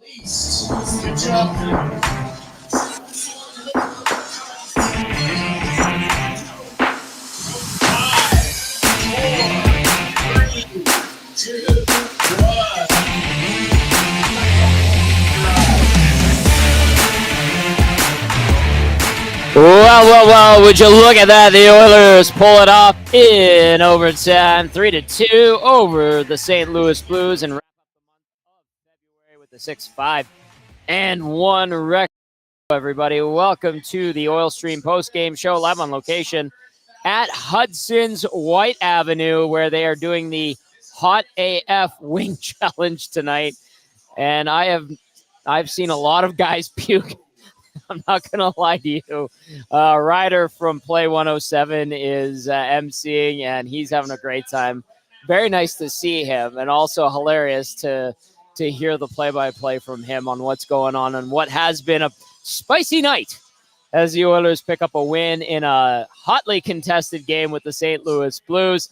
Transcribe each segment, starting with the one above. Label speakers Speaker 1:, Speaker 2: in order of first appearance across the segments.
Speaker 1: Good job.
Speaker 2: Well, would you look at that? The Oilers pull it off in overtime, 3-2 over the St. Louis Blues and wrap up the month of February with a 6-5-1 record. Everybody, welcome to the Oil Stream Postgame Show live on location at Hudson's White Avenue, where they are doing the Hot AF Wing Challenge tonight. And I've seen a lot of guys puke. I'm not going to lie to you. Ryder from Play 107 is emceeing, and he's having a great time. Very nice to see him, and also hilarious to hear the play-by-play from him on what's going on and what has been a spicy night as the Oilers pick up a win in a hotly contested game with the St. Louis Blues.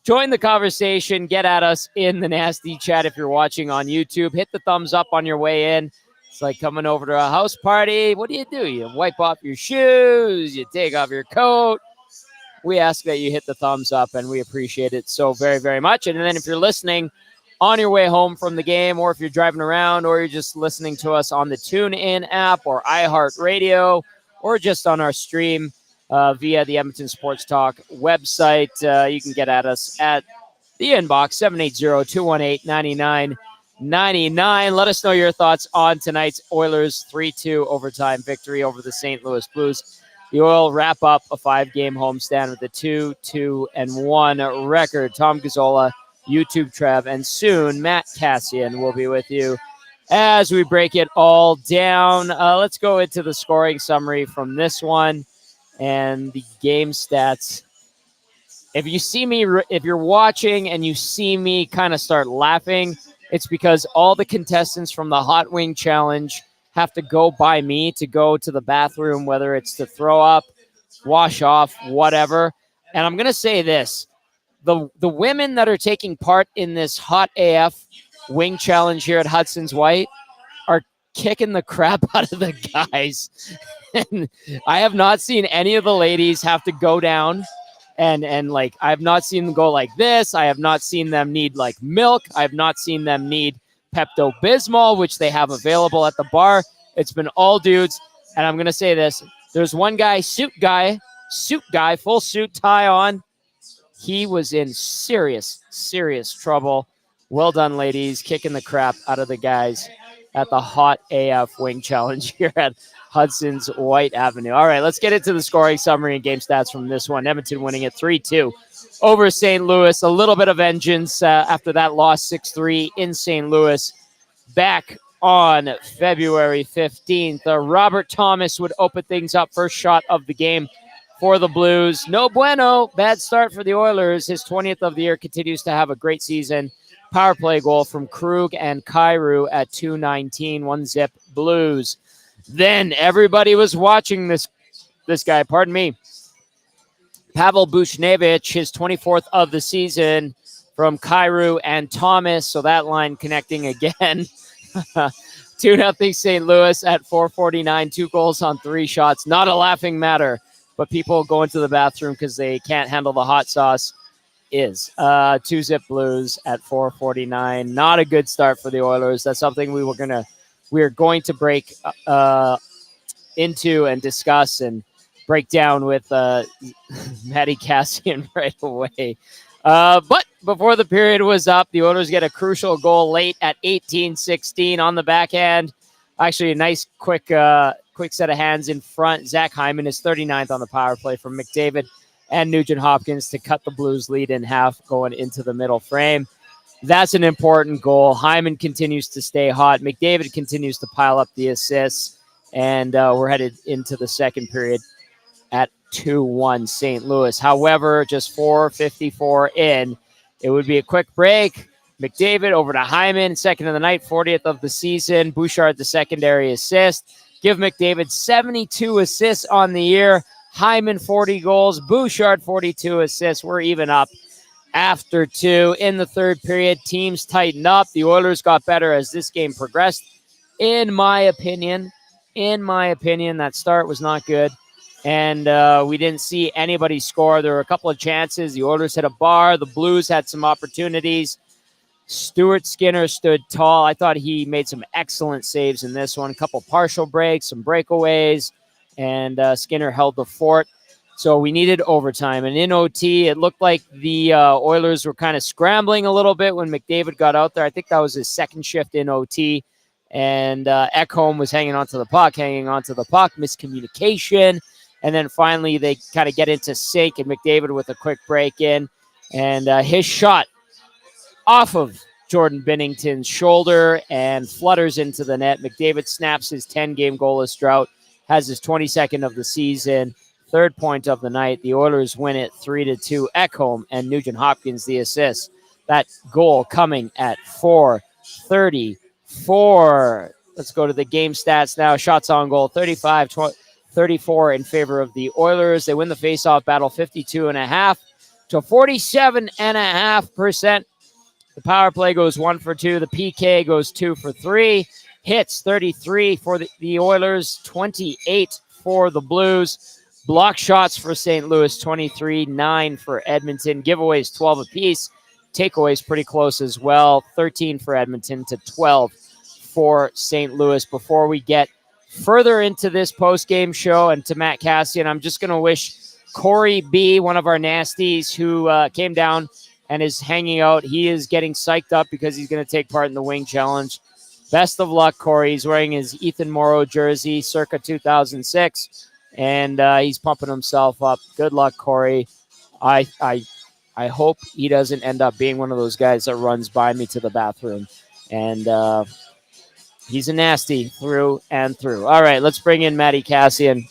Speaker 2: Join the conversation. Get at us in the nasty chat if you're watching on YouTube. Hit the thumbs up on your way in. It's like coming over to a house party. What do? You wipe off your shoes. You take off your coat. We ask that you hit the thumbs up, and we appreciate it so very, very much. And then if you're listening on your way home from the game, or if you're driving around, or you're just listening to us on the TuneIn app or iHeartRadio, or just on our stream via the Edmonton Sports Talk website, you can get at us at the inbox, 780-218-9999. Let us know your thoughts on tonight's Oilers 3-2 overtime victory over the St. Louis Blues. The Oil wrap up a 5-game homestand with a 2-2-1 record. Tom Gazzola, YouTube Trev, and soon Matt Kassian will be with you as we break it all down. Let's go into the scoring summary from this one and the game stats. If you're watching and you see me kind of start laughing, it's because all the contestants from the Hot Wing Challenge have to go by me to go to the bathroom, whether it's to throw up, wash off, whatever. And I'm going to say this. The women that are taking part in this Hot AF Wing Challenge here at Hudson's White are kicking the crap out of the guys. And I have not seen any of the ladies have to go down. And like, I have not seen them go like this. I have not seen them need like milk. I have not seen them need Pepto-Bismol, which they have available at the bar. It's been all dudes. And I'm going to say this. There's one guy, suit guy, full suit, tie on. He was in serious trouble. Well done, ladies, kicking the crap out of the guys at the Hot AF Wing Challenge here at Hudson's White Avenue. All right, let's get into the scoring summary and game stats from this one. Edmonton winning it 3-2 over St. Louis. A little bit of vengeance after that loss 6-3 in St. Louis back on February 15th. Robert Thomas would open things up, first shot of the game for the Blues. No bueno. Bad start for the Oilers. His 20th of the year, continues to have a great season. Power play goal from Krug and Kyrou at 2:19, 1-zip Blues. Then everybody was watching this guy, pardon me. Pavel Buchnevich, his 24th of the season from Kyrou and Thomas. So that line connecting again. 2-0 St. Louis at 4:49, 2 goals on 3 shots. Not a laughing matter, but people going to the bathroom because they can't handle the hot sauce is 2-zip Blues at 4:49. Not a good start for the Oilers. That's something we are going to break into and discuss and break down with Matty Kassian right away. But before the period was up, the Oilers get a crucial goal late at 18-16 on the backhand. Actually, a nice quick set of hands in front. Zach Hyman is 39th on the power play from McDavid and Nugent Hopkins to cut the Blues lead in half going into the middle frame. That's an important goal. Hyman continues to stay hot. McDavid continues to pile up the assists. And we're headed into the second period at 2-1 St. Louis. However, just 4:54 in, it would be a quick break. McDavid over to Hyman, second of the night, 40th of the season. Bouchard, the secondary assist. Give McDavid 72 assists on the year. Hyman, 40 goals. Bouchard, 42 assists. We're even up after 2. In the third period, teams tightened up. The Oilers got better as this game progressed. in my opinion, that start was not good. And we didn't see anybody score. There were a couple of chances. The Oilers hit a bar. The Blues had some opportunities. Stuart Skinner stood tall. I thought he made some excellent saves in this one. A couple partial breaks, some breakaways, and Skinner held the fort. So we needed overtime. And in OT, it looked like the Oilers were kind of scrambling a little bit when McDavid got out there. I think that was his second shift in OT. And Ekholm was hanging onto the puck, miscommunication. And then finally they kind of get into sync, and McDavid with a quick break in. And his shot off of Jordan Binnington's shoulder and flutters into the net. McDavid snaps his 10-game goalless drought, has his 22nd of the season, third point of the night. The Oilers win it 3-2. Ekholm and Nugent Hopkins the assist. That goal coming at 4:34. Let's go to the game stats now. Shots on goal, 35-34 in favor of the Oilers. They win the faceoff battle 52.5 to 47.5%. The power play goes 1 for 2. The PK goes 2 for 3. Hits 33 for the Oilers, 28 for the Blues. Block shots for St. Louis, 23, 9 for Edmonton. Giveaways, 12 apiece. Takeaways pretty close as well, 13 for Edmonton to 12 for St. Louis. Before we get further into this post-game show and to Matt Kassian, I'm just going to wish Corey B., one of our nasties who came down and is hanging out. He is getting psyched up because he's going to take part in the Wing Challenge. Best of luck, Corey. He's wearing his Ethan Morrow jersey circa 2006, and he's pumping himself up. Good luck, Corey. I hope he doesn't end up being one of those guys that runs by me to the bathroom. And he's a nasty through and through. All right, let's bring in Matty Kassian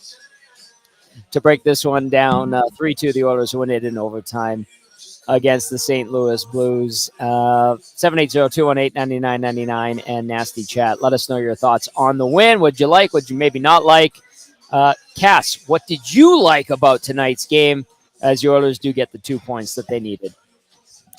Speaker 2: to break this one down. 3-2, the Oilers win it in overtime against the St. Louis Blues. 780-218-9999 and Nasty Chat. Let us know your thoughts on the win. What'd you like? What'd you maybe not like? Cass, what did you like about tonight's game as the Oilers do get the 2 points that they needed?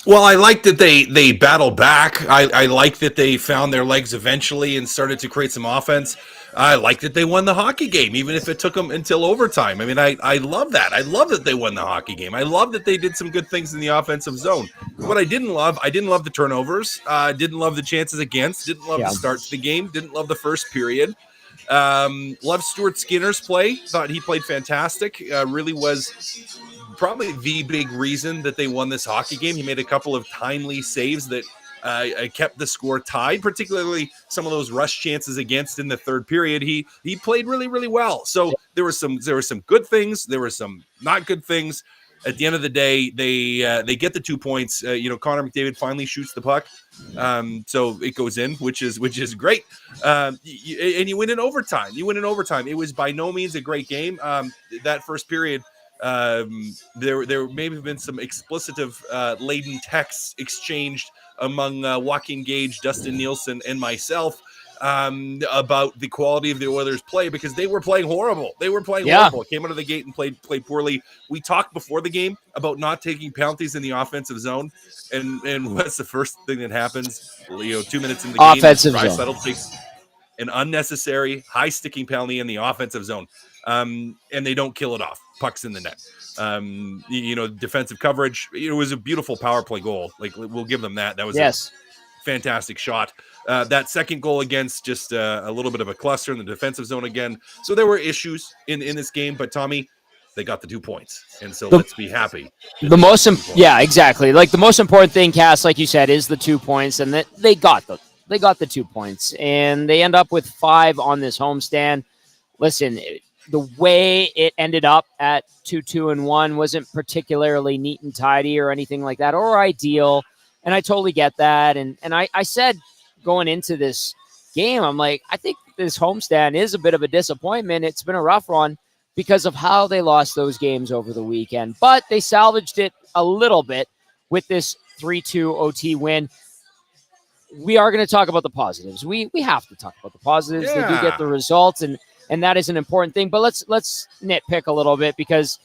Speaker 1: Well, I like that they battled back. I like that they found their legs eventually and started to create some offense. I like that they won the hockey game, even if it took them until overtime. I mean, I love that. I love that they won the hockey game. I love that they did some good things in the offensive zone. What I didn't love the turnovers. Didn't love the chances against. Didn't love the start to the game. Didn't love the first period. Loved Stuart Skinner's play. Thought he played fantastic. Really was probably the big reason that they won this hockey game. He made a couple of timely saves that kept the score tied, particularly some of those rush chances against in the third period. He played really, really well. So there were some good things. There were some not good things. At the end of the day, they get the 2 points. Connor McDavid finally shoots the puck, so it goes in, which is great. And you win in overtime. It was by no means a great game. That first period, there may have been some explicitive laden texts exchanged among Joaquin Gage, Dustin Nielsen, and myself about the quality of the Oilers' play, because they were playing horrible. Horrible. Came out of the gate and played poorly. We talked before the game about not taking penalties in the offensive zone, and what's the first thing that happens? 2 minutes in the game,
Speaker 2: offensive zone
Speaker 1: takes an unnecessary high-sticking penalty in the offensive zone, and they don't kill it off. Pucks in the net. Defensive coverage. It was a beautiful power play goal. Like, we'll give them that. That was a fantastic shot. That second goal against just a little bit of a cluster in the defensive zone again. So there were issues in this game, but Tommy, they got the 2 points, and so let's be happy.
Speaker 2: Exactly. Like, the most important thing, Cass, like you said, is the 2 points, and that they got the 2 points, and they end up with 5 on this homestand. Listen, the way it ended up at 2-2-1 wasn't particularly neat and tidy or anything like that, or ideal. And I totally get that. And I said going into this game, I'm like, I think this homestand is a bit of a disappointment. It's been a rough run because of how they lost those games over the weekend. But they salvaged it a little bit with this 3-2 OT win. We are going to talk about the positives. We have to talk about the positives.
Speaker 1: Yeah.
Speaker 2: They do get the results, and that is an important thing. But let's nitpick a little bit, because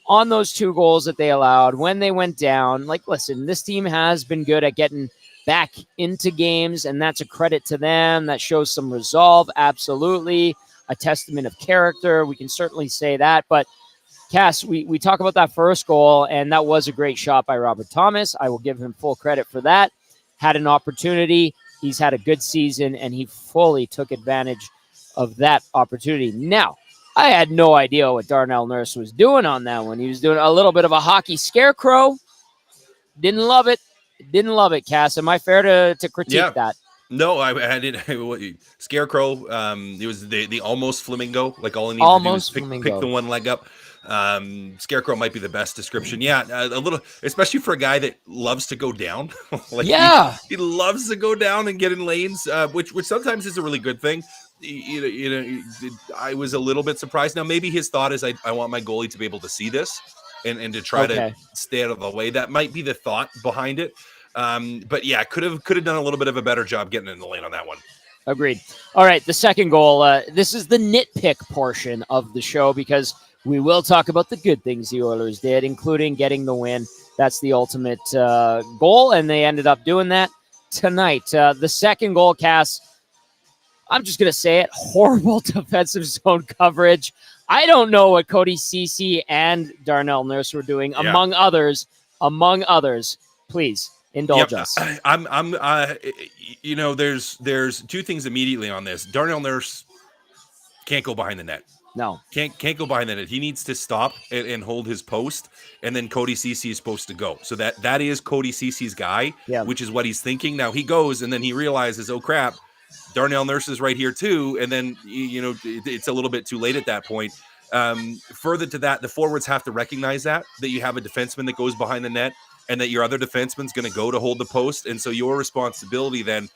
Speaker 2: on those 2 goals that they allowed, when they went down, like, listen, this team has been good at getting back into games, and that's a credit to them. That shows some resolve, absolutely. A testament of character. We can certainly say that. But, Cass, we talk about that first goal, and that was a great shot by Robert Thomas. I will give him full credit for that. Had an opportunity. He's had a good season, and he fully took advantage of that opportunity. Now, I had no idea what Darnell Nurse was doing on that one. He was doing a little bit of a hockey scarecrow. Didn't love it. Didn't love it, Cass. Am I fair to critique that?
Speaker 1: No, I did. Scarecrow. It was the almost flamingo. Like all he needs
Speaker 2: Almost
Speaker 1: to do is pick
Speaker 2: flamingo.
Speaker 1: the one leg up. Scarecrow might be the best description. Yeah, a little, especially for a guy that loves to go down. Like he loves to go down and get in lanes, which sometimes is a really good thing. I was a little bit surprised. Now maybe his thought is I want my goalie to be able to see this and to try to stay out of the way. That might be the thought behind it. But yeah, could have done a little bit of a better job getting in the lane on that one.
Speaker 2: Agreed. All right, the second goal. This is the nitpick portion of the show because we will talk about the good things the Oilers did, including getting the win. That's the ultimate goal, and they ended up doing that tonight. The second goal, Cass, I'm just going to say it, horrible defensive zone coverage. I don't know what Cody Ceci and Darnell Nurse were doing, among others. Please indulge us.
Speaker 1: There's two things immediately on this. Darnell Nurse can't go behind the net.
Speaker 2: No.
Speaker 1: Can't go behind the net. He needs to stop and hold his post, and then Cody Ceci is supposed to go. So that is Cody Ceci's guy, which is what he's thinking. Now he goes, and then he realizes, oh crap, Darnell Nurse is right here too, and then it's a little bit too late at that point. Further to that, the forwards have to recognize that you have a defenseman that goes behind the net, and that your other defenseman's going to go to hold the post, and so your responsibility then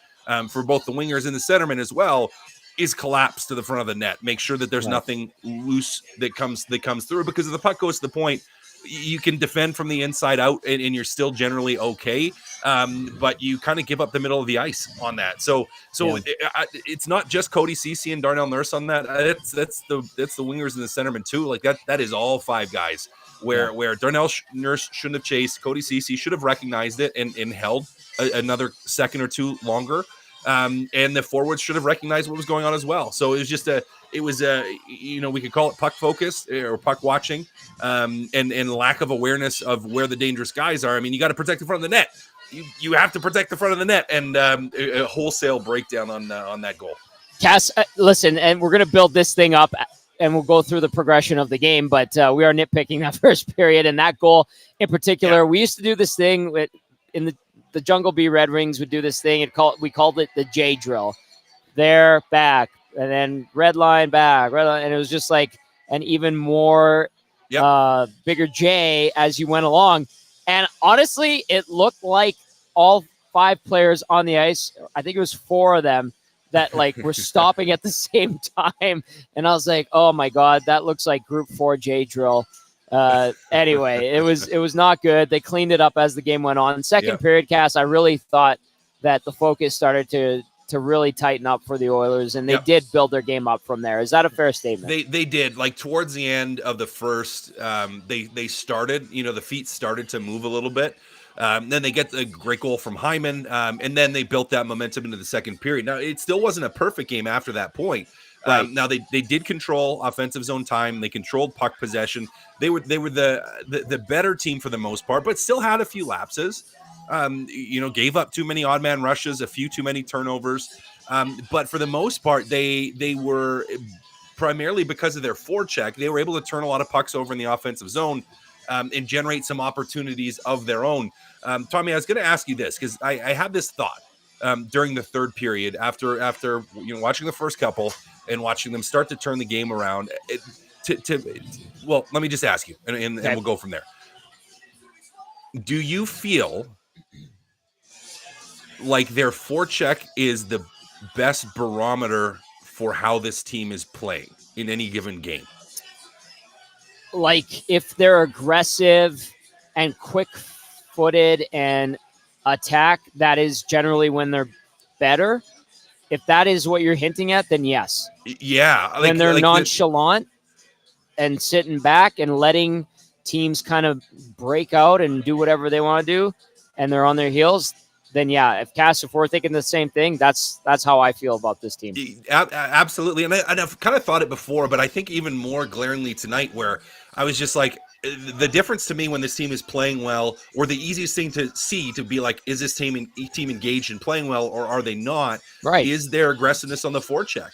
Speaker 1: for both the wingers and the centerman as well is collapse to the front of the net. Make sure that there's nothing loose that comes through, because if the puck goes to the point, you can defend from the inside out and you're still generally okay. But you kind of give up the middle of the ice on that. So it's not just Cody Ceci and Darnell Nurse on that. That's the wingers and the centerman too. Like that is all five guys where Darnell Nurse shouldn't have chased. Cody Ceci should have recognized it and held another second or two longer. And the forwards should have recognized what was going on as well. So it was just we could call it puck focus or puck watching, and lack of awareness of where the dangerous guys are. I mean, you got to protect the front of the net. You have to protect the front of the net, and a wholesale breakdown on that goal.
Speaker 2: Cass, listen, and we're going to build this thing up, and we'll go through the progression of the game, but we are nitpicking that first period, and that goal in particular. Yeah. We used to do this thing in the Jungle Bee Red Wings would do this thing. We called it the J drill. There, back, and then red line, back, red line, and it was just like an even more bigger J as you went along. And honestly, it looked like all five players on the ice, I think it was four of them, that like were stopping at the same time. And I was like, oh my God, that looks like Group 4 J drill. Anyway, it was not good. They cleaned it up as the game went on. Second period, Cass, I really thought that the focus started to really tighten up for the Oilers, and they did build their game up from there. Is that a fair statement?
Speaker 1: They did. Like towards the end of the first, they started, the feet started to move a little bit. Then they get a great goal from Hyman, and then they built that momentum into the second period. Now, it still wasn't a perfect game after that point. Right. Now they did control offensive zone time. They controlled puck possession. They were the better team for the most part, but still had a few lapses. Gave up too many odd man rushes, a few too many turnovers. But for the most part, they were, primarily because of their forecheck, they were able to turn a lot of pucks over in the offensive zone and generate some opportunities of their own. Tommy, I was going to ask you this because I had this thought during the third period after watching the first couple and watching them start to turn the game around. Well, let me just ask you, and we'll go from there. Do you feel like their forecheck is the best barometer for how this team is playing in any given game?
Speaker 2: Like if they're aggressive and quick-footed and attack, that is generally when they're better. If that is what you're hinting at, then yes.
Speaker 1: Yeah.
Speaker 2: When they're nonchalant and sitting back and letting teams kind of break out and do whatever they want to do, and they're on their heels, then yeah, if we're thinking the same thing, that's how I feel about this team.
Speaker 1: Absolutely. And I've kind of thought it before, but I think even more glaringly tonight, where I was just like, the difference to me when this team is playing well, or the easiest thing to see to be like, is this team engaged in playing well, or are they not?
Speaker 2: Right.
Speaker 1: Is their aggressiveness on the forecheck?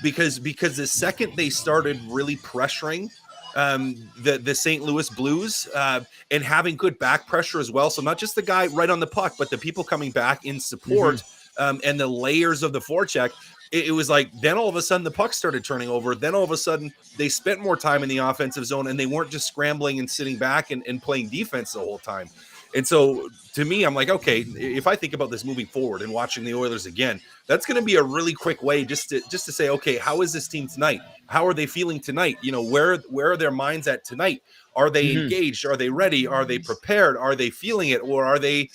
Speaker 1: Because the second they started really pressuring the St. Louis Blues and having good back pressure as well, so not just the guy right on the puck, but the people coming back in support and the layers of the forecheck. It was like, then all of a sudden the puck started turning over. Then all of a sudden they spent more time in the offensive zone, and they weren't just scrambling and sitting back and playing defense the whole time. And so to me, I'm like, okay, if I think about this moving forward and watching the Oilers again, that's going to be a really quick way just to say, okay, how is this team tonight? How are they feeling tonight? You know, where are their minds at tonight? Are they engaged? Are they ready? Are they prepared? Are they feeling it? Or are they,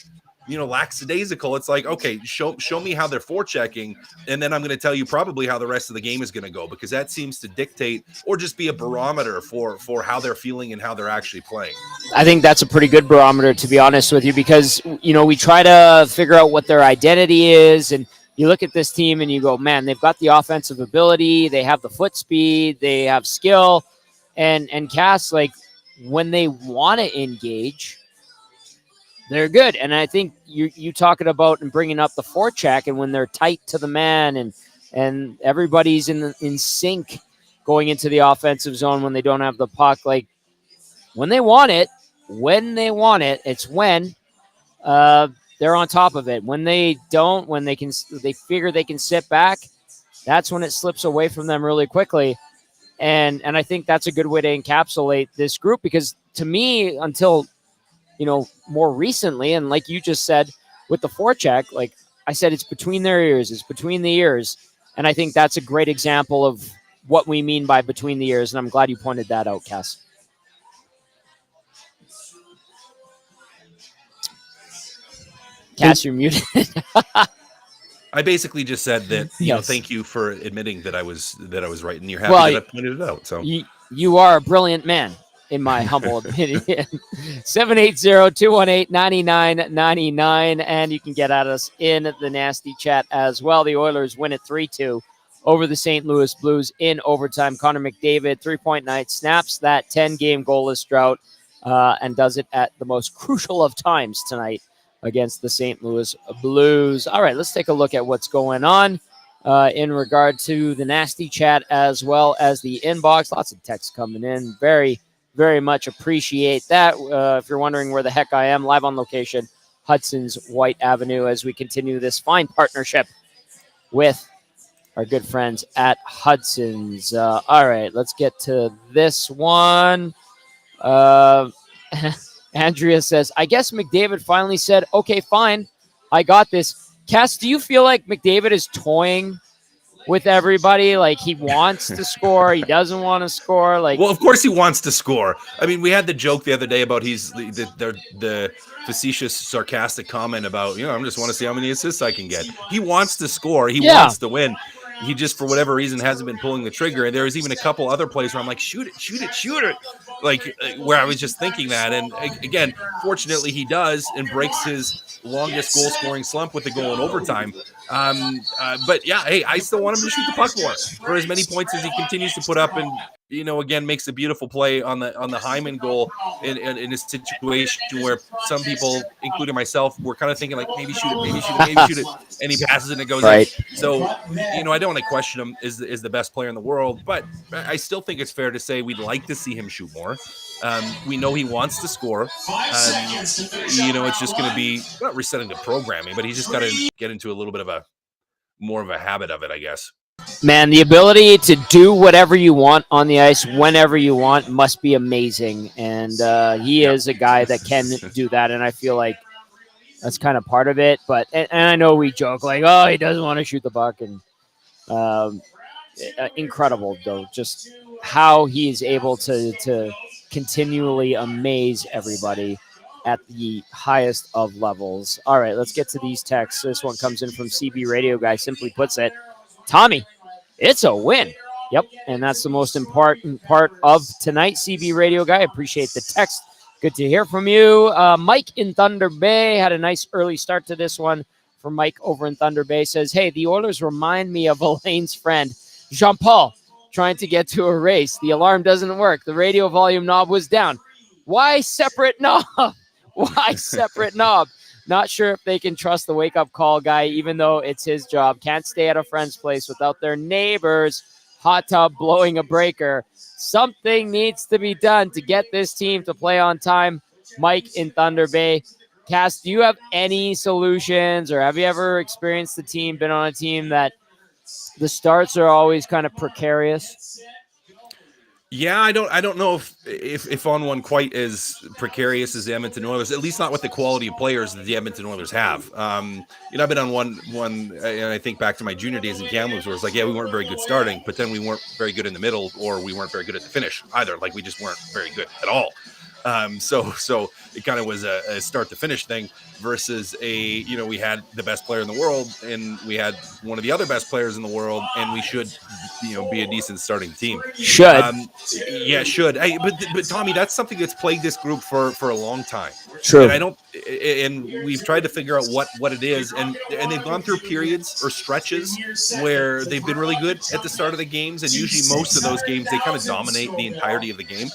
Speaker 1: lackadaisical? It's like, okay, show me how they're forechecking, and then I'm going to tell you probably how the rest of the game is going to go, because that seems to dictate or just be a barometer for how they're feeling and how they're actually playing.
Speaker 2: I think that's a pretty good barometer, to be honest with you, because, we try to figure out what their identity is, and you look at this team and you go, man, they've got the offensive ability, they have the foot speed, they have skill, and Cass, like, when they want to engage, they're good. And I think you talking about and bringing up the forecheck, and when they're tight to the man and everybody's in sync going into the offensive zone when they don't have the puck, like when they want it, it's when they're on top of it. When they don't, when they figure they can sit back, that's when it slips away from them really quickly. And I think that's a good way to encapsulate this group, because to me, until more recently, and like you just said with the forecheck, like I said, it's between their ears, it's between the ears. And I think that's a great example of what we mean by between the ears. And I'm glad you pointed that out, Cass. Cass, you're muted.
Speaker 1: I basically just said that, thank you for admitting that I was right, and you're happy that I pointed it out. So
Speaker 2: you are a brilliant man, in my humble opinion. 780-218-9999, and you can get at us in the nasty chat as well. The Oilers win it 3-2 over the St. Louis Blues in overtime. Connor McDavid, 3-point night, snaps that 10-game goalless drought and does it at the most crucial of times tonight against the St. Louis Blues. All right, let's take a look at what's going on in regard to the nasty chat as well as the inbox. Lots of texts coming in. Very, very much appreciate that. If you're wondering where the heck I am, live on location, Hudson's White Avenue, as we continue this fine partnership with our good friends at Hudson's. All right, let's get to this one. Andrea says, I guess McDavid finally said, okay, fine, I got this. Cass, do you feel like McDavid is toying with everybody? Like he wants to score, he doesn't want to score? Like,
Speaker 1: well, of course he wants to score. I mean, we had the joke the other day about the facetious, sarcastic comment about, I just want to see how many assists I can get. He wants to score. He wants to win. He just, for whatever reason, hasn't been pulling the trigger. And there was even a couple other plays where I'm like, shoot it. Like, where I was just thinking that. And again, fortunately, he does and breaks his longest goal-scoring slump with the goal in overtime. But yeah, hey, I still want him to shoot the puck more for as many points as he continues to put up, and again, makes a beautiful play on the Hyman goal in a situation where some people, including myself, were kind of thinking like, maybe shoot it, and he passes it and it goes in. So I don't want to question him is the best player in the world, but I still think it's fair to say we'd like to see him shoot more. We know he wants to score. It's just going to be not resetting the programming, but he's just got to get into a little bit of more of a habit of it, I guess.
Speaker 2: Man, the ability to do whatever you want on the ice whenever you want must be amazing. And he is a guy that can do that. And I feel like that's kind of part of it. But and I know we joke like, oh, he doesn't want to shoot the puck. And incredible, though, just how he is able to continually amaze everybody at the highest of levels. All right, let's get to these texts. This one comes in from CB Radio Guy. Simply puts it, Tommy, it's a win. Yep, and that's the most important part of tonight, CB Radio Guy. Appreciate the text Good to hear from you. Mike in Thunder Bay had a nice early start to this one. From Mike over in Thunder Bay says, hey, the Oilers remind me of Elaine's friend, Jean-Paul, trying to get to a race. The alarm doesn't work. The radio volume knob was down. Why separate knob? Why separate knob? Not sure if they can trust the wake-up call guy, even though it's his job. Can't stay at a friend's place without their neighbor's hot tub blowing a breaker. Something needs to be done to get this team to play on time. Mike in Thunder Bay. Cass, do you have any solutions, or have you ever experienced the team, been on a team that the starts are always kind of precarious?
Speaker 1: Yeah, I don't know if on one quite as precarious as the Edmonton Oilers, at least not with the quality of players that the Edmonton Oilers have. I've been on one, and I think back to my junior days in Kamloops, where it's like, yeah, we weren't very good starting, but then we weren't very good in the middle, or we weren't very good at the finish either. Like, we just weren't very good at all. So it kind of was a start to finish thing versus we had the best player in the world, and we had one of the other best players in the world, and we should, be a decent starting team.
Speaker 2: Should.
Speaker 1: Should. But Tommy, that's something that's plagued this group for a long time.
Speaker 2: True.
Speaker 1: And we've tried to figure out what it is, and they've gone through periods or stretches where they've been really good at the start of the games, and usually most of those games they kind of dominate the entirety of the game.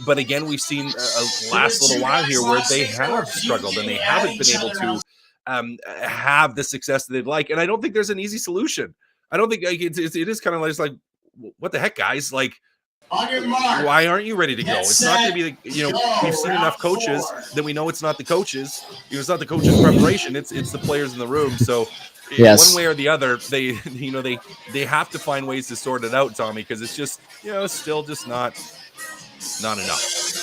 Speaker 1: But again, we've seen a last little while here where they have struggled and they haven't been able to have the success that they'd like. And I don't think there's an easy solution. I don't think it is kind of like, what the heck, guys? Like, why aren't you ready to go? It's not going to be like, we've seen enough coaches that we know it's not the coaches. It's not the coaches' preparation. It's the players in the room. So
Speaker 2: yes,
Speaker 1: one way or the other, they have to find ways to sort it out, Tommy, because it's just, still just not enough.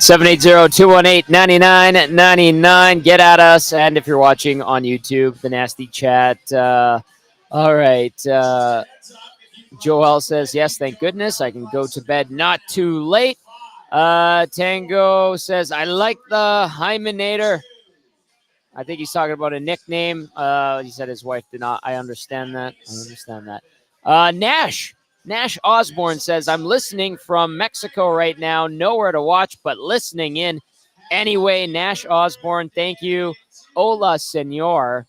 Speaker 2: 780-218-9999. Get at us. And if you're watching on YouTube, the nasty chat. All right. Joel says, yes, thank goodness. I can go to bed not too late. Tango says, I like the Hymenator. I think he's talking about a nickname. He said his wife did not. I understand that. Nash Osborne says, I'm listening from Mexico right now. Nowhere to watch, but listening in. Anyway, Nash Osborne, thank you. Hola, senor.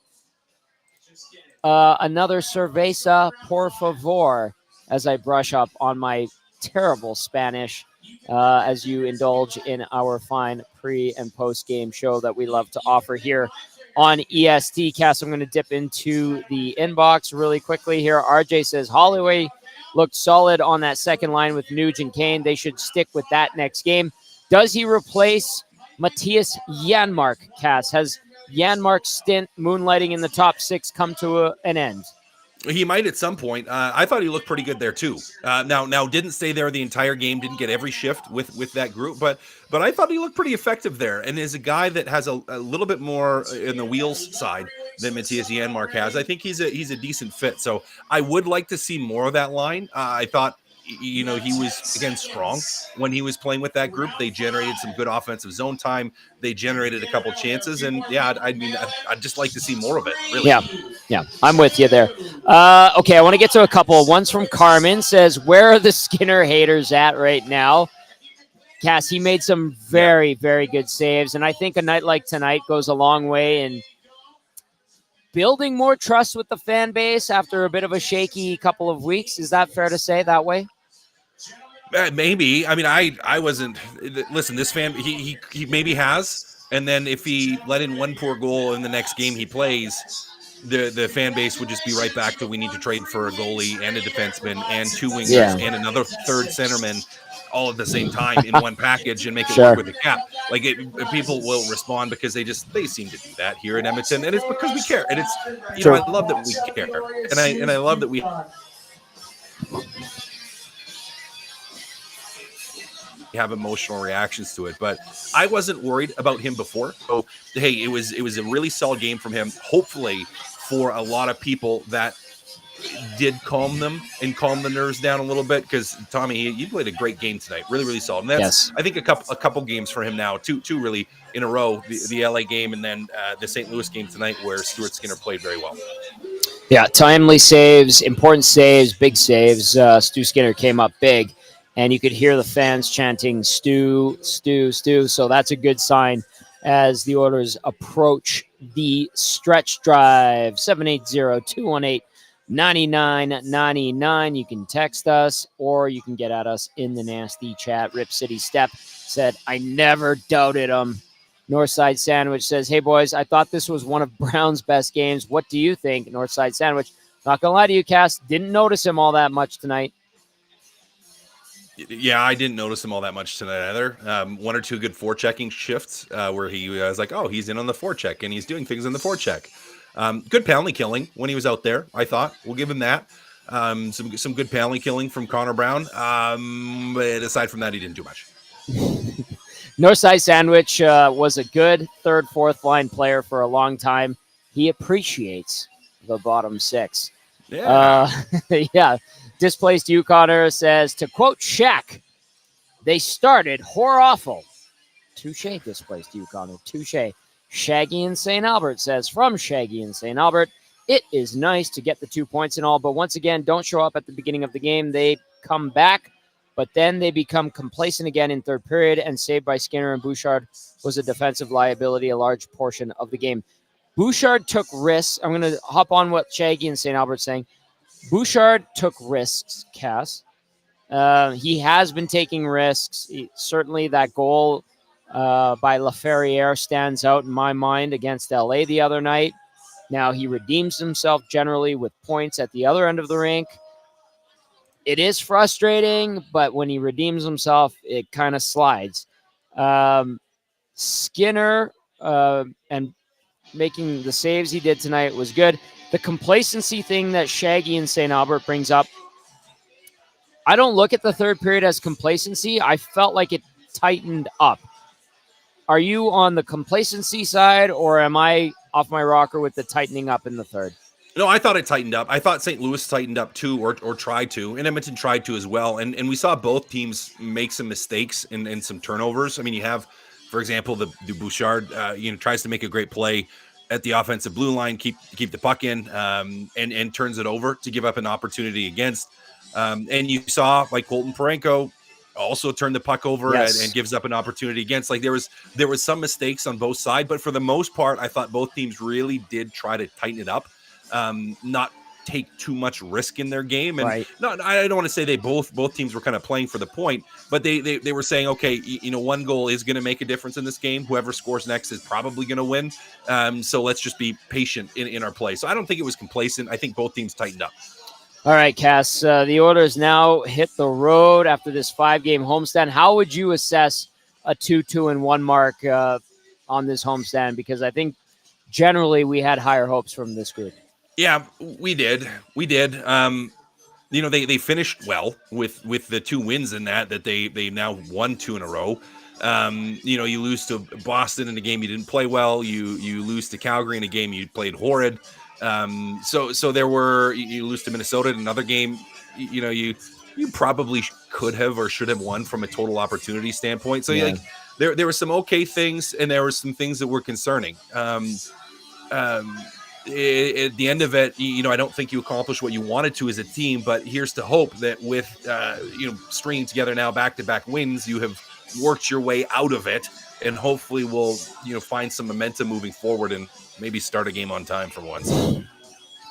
Speaker 2: Another cerveza, por favor, as I brush up on my terrible Spanish, as you indulge in our fine pre- and post-game show that we love to offer here on EST. Cass, I'm going to dip into the inbox really quickly here. RJ says, Holloway looked solid on that second line with Nuge and Kane. They should stick with that next game. Does he replace Matthias Janmark, Cass? Has Janmark's stint moonlighting in the top six come to an end?
Speaker 1: He might at some point. I thought he looked pretty good there too. Now didn't stay there the entire game, didn't get every shift with that group, but I thought he looked pretty effective there. And is a guy that has a little bit more in the wheels side than Matthias Janmark has. I think he's a decent fit. So I would like to see more of that line. I thought, he was, again, strong when he was playing with that group. They generated some good offensive zone time. They generated a couple chances. And, I'd just like to see more of it, really.
Speaker 2: Yeah, I'm with you there. Okay, I want to get to a couple. One's from Carmen, says, where are the Skinner haters at right now? Cass, he made some very, very good saves. And I think a night like tonight goes a long way in building more trust with the fan base after a bit of a shaky couple of weeks. Is that fair to say that way?
Speaker 1: Maybe. I mean, I wasn't. Listen, this fan, he maybe has, and then if he let in one poor goal in the next game he plays, the fan base would just be right back to we need to trade for a goalie and a defenseman and two wingers and another third centerman all at the same time in one package and make it work with the cap. Like people will respond because they seem to do that here in Edmonton, and it's because we care. And it's I love that we care, and I love that we have emotional reactions to it. But I wasn't worried about him before. So hey, it was a really solid game from him. Hopefully for a lot of people that did calm the nerves down a little bit, because Tommy, you played a great game tonight, really, really solid. And that's I think a couple games for him now, two really in a row, the LA game and then the St. Louis game tonight, where Stuart Skinner played very well. Yeah,
Speaker 2: timely saves, important saves, big saves. Stu Skinner came up big. and you could hear the fans chanting "Stew, Stew, Stew." So that's a good sign as the Oilers approach the stretch drive. 780-218-9999. You can text us or you can get at us in the nasty chat. Rip City Step said, I never doubted him. Northside Sandwich says, hey, boys, I thought this was one of Brown's best games. What do you think? Northside Sandwich, not going to lie to you, Cass, didn't notice him all that much tonight.
Speaker 1: Yeah, I didn't notice him all that much tonight either. One or two good forechecking shifts where he was like, oh, he's in on the forecheck and he's doing things in the forecheck. Good penalty killing when he was out there, I thought. We'll give him that. Some good penalty killing from Connor Brown. But aside from that, he didn't do much.
Speaker 2: Northside Sandwich was a good third, fourth line player for a long time. He appreciates the bottom six.
Speaker 1: Yeah.
Speaker 2: Yeah. Displaced Yukoner says, to quote Shaq, they started whore awful. Touche, Displaced Yukoner. Touche. Shaggy in St. Albert says, from Shaggy in St. Albert, it is nice to get the 2 points and all, but once again, don't show up at the beginning of the game. They come back, but then they become complacent again in third period, and saved by Skinner and Bouchard was a defensive liability a large portion of the game. Bouchard took risks. I'm going to hop on what Shaggy and St. Albert's saying. Bouchard took risks, Cass. He has been taking risks. Certainly that goal by Laferriere stands out in my mind against LA the other night. Now, he redeems himself generally with points at the other end of the rink. It is frustrating, but when he redeems himself, it kind of slides. Skinner and making the saves he did tonight was good. The complacency thing that Shaggy and St. Albert brings up, I don't look at the third period as complacency. I felt like it tightened up. Are you on the complacency side, or am I off my rocker with the tightening up in the third?
Speaker 1: No, I thought it tightened up. I thought St. Louis tightened up too, or tried to, and Edmonton tried to as well. And we saw both teams make some mistakes and some turnovers. I mean, you have, for example, the Bouchard, tries to make a great play at the offensive blue line, keep the puck in, and turns it over to give up an opportunity against. And you saw like Colton Parenko also turn the puck over and gives up an opportunity against. Like there was some mistakes on both sides, but for the most part, I thought both teams really did try to tighten it up. Not take too much risk in their game, and
Speaker 2: right.
Speaker 1: I don't want to say they both teams were kind of playing for the point, but they were saying, okay, one goal is going to make a difference in this game. Whoever scores next is probably going to win. So let's just be patient in our play. So I don't think it was complacent. I think both teams tightened up.
Speaker 2: All right, Cass. The Oilers now hit the road after this 5-game homestand. How would you assess a 2-2-1 mark on this homestand? Because I think generally we had higher hopes from this group.
Speaker 1: Yeah, we did. They finished well with the 2 wins in that they now won 2 in a row. You lose to Boston in a game you didn't play well. You lose to Calgary in a game you played horrid. So there were, you lose to Minnesota in another game. You probably could have or should have won from a total opportunity standpoint. So like there were some okay things, and there were some things that were concerning. At the end of it, I don't think you accomplished what you wanted to as a team, but here's to hope that with, stringing together now back-to-back wins, you have worked your way out of it, and hopefully we'll, find some momentum moving forward and maybe start a game on time for once.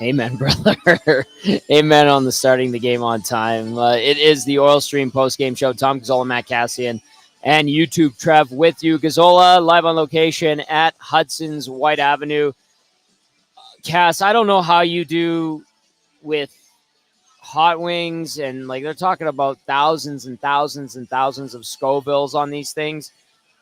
Speaker 2: Amen, brother. Amen on the starting the game on time. It is the Oil Stream post-game show. Tom Gazzola and Matt Kassian and YouTube Trev with you. Gazzola live on location at Hudson's White Avenue. Cass, I don't know how you do with hot wings, and like they're talking about thousands and thousands and thousands of Scovilles on these things,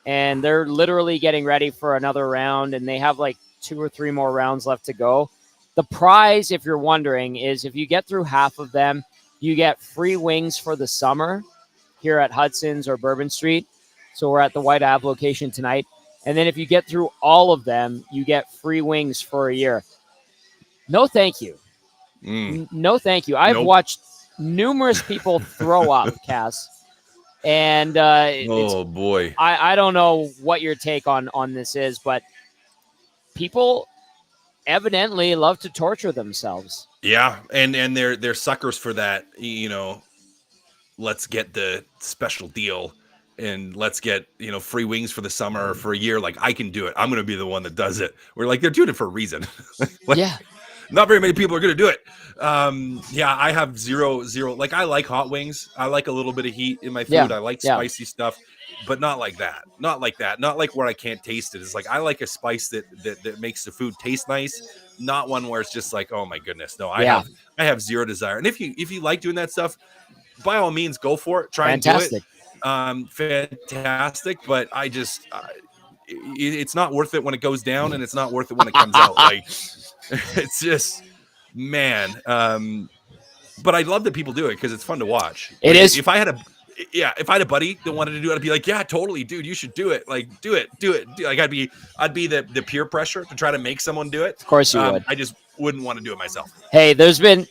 Speaker 2: and they're literally getting ready for another round, and they have like 2 or 3 more rounds left to go. The prize, if you're wondering, is if you get through half of them, you get free wings for the summer here at Hudson's or Bourbon Street. So we're at the White Ave location tonight. And then if you get through all of them, you get free wings for a year. No, thank you. No, thank you. I've watched numerous people throw up, Cass. And
Speaker 1: boy.
Speaker 2: I don't know what your take on this is, but people evidently love to torture themselves.
Speaker 1: Yeah, and they're suckers for that, let's get the special deal and let's get, free wings for the summer or for a year. Like, I can do it. I'm going to be the one that does it. We're like, they're doing it for a reason. Like,
Speaker 2: Yeah.
Speaker 1: not very many people are going to do it. Yeah, I have zero. Like, I like hot wings. I like a little bit of heat in my
Speaker 2: Yeah.
Speaker 1: food. I like
Speaker 2: Yeah.
Speaker 1: spicy stuff, but not like that. Not like that. Not like where I can't taste it. It's like, I like a spice that makes the food taste nice. Not one where it's just like, oh my goodness. No,
Speaker 2: Yeah.
Speaker 1: I have zero desire. And if you like doing that stuff, by all means, go for it. Try and do it.
Speaker 2: Fantastic.
Speaker 1: Fantastic. But it's not worth it when it goes down, and it's not worth it when it comes out. Like, it's just, man. But I love that people do it because it's fun to watch.
Speaker 2: It
Speaker 1: Like,
Speaker 2: is.
Speaker 1: if I had a buddy that wanted to do it, I'd be like, yeah, totally, dude, you should do it. Like, do it. Like, I'd be the peer pressure to try to make someone do it.
Speaker 2: Of course you would.
Speaker 1: I just wouldn't want to do it myself.
Speaker 2: Hey, there's been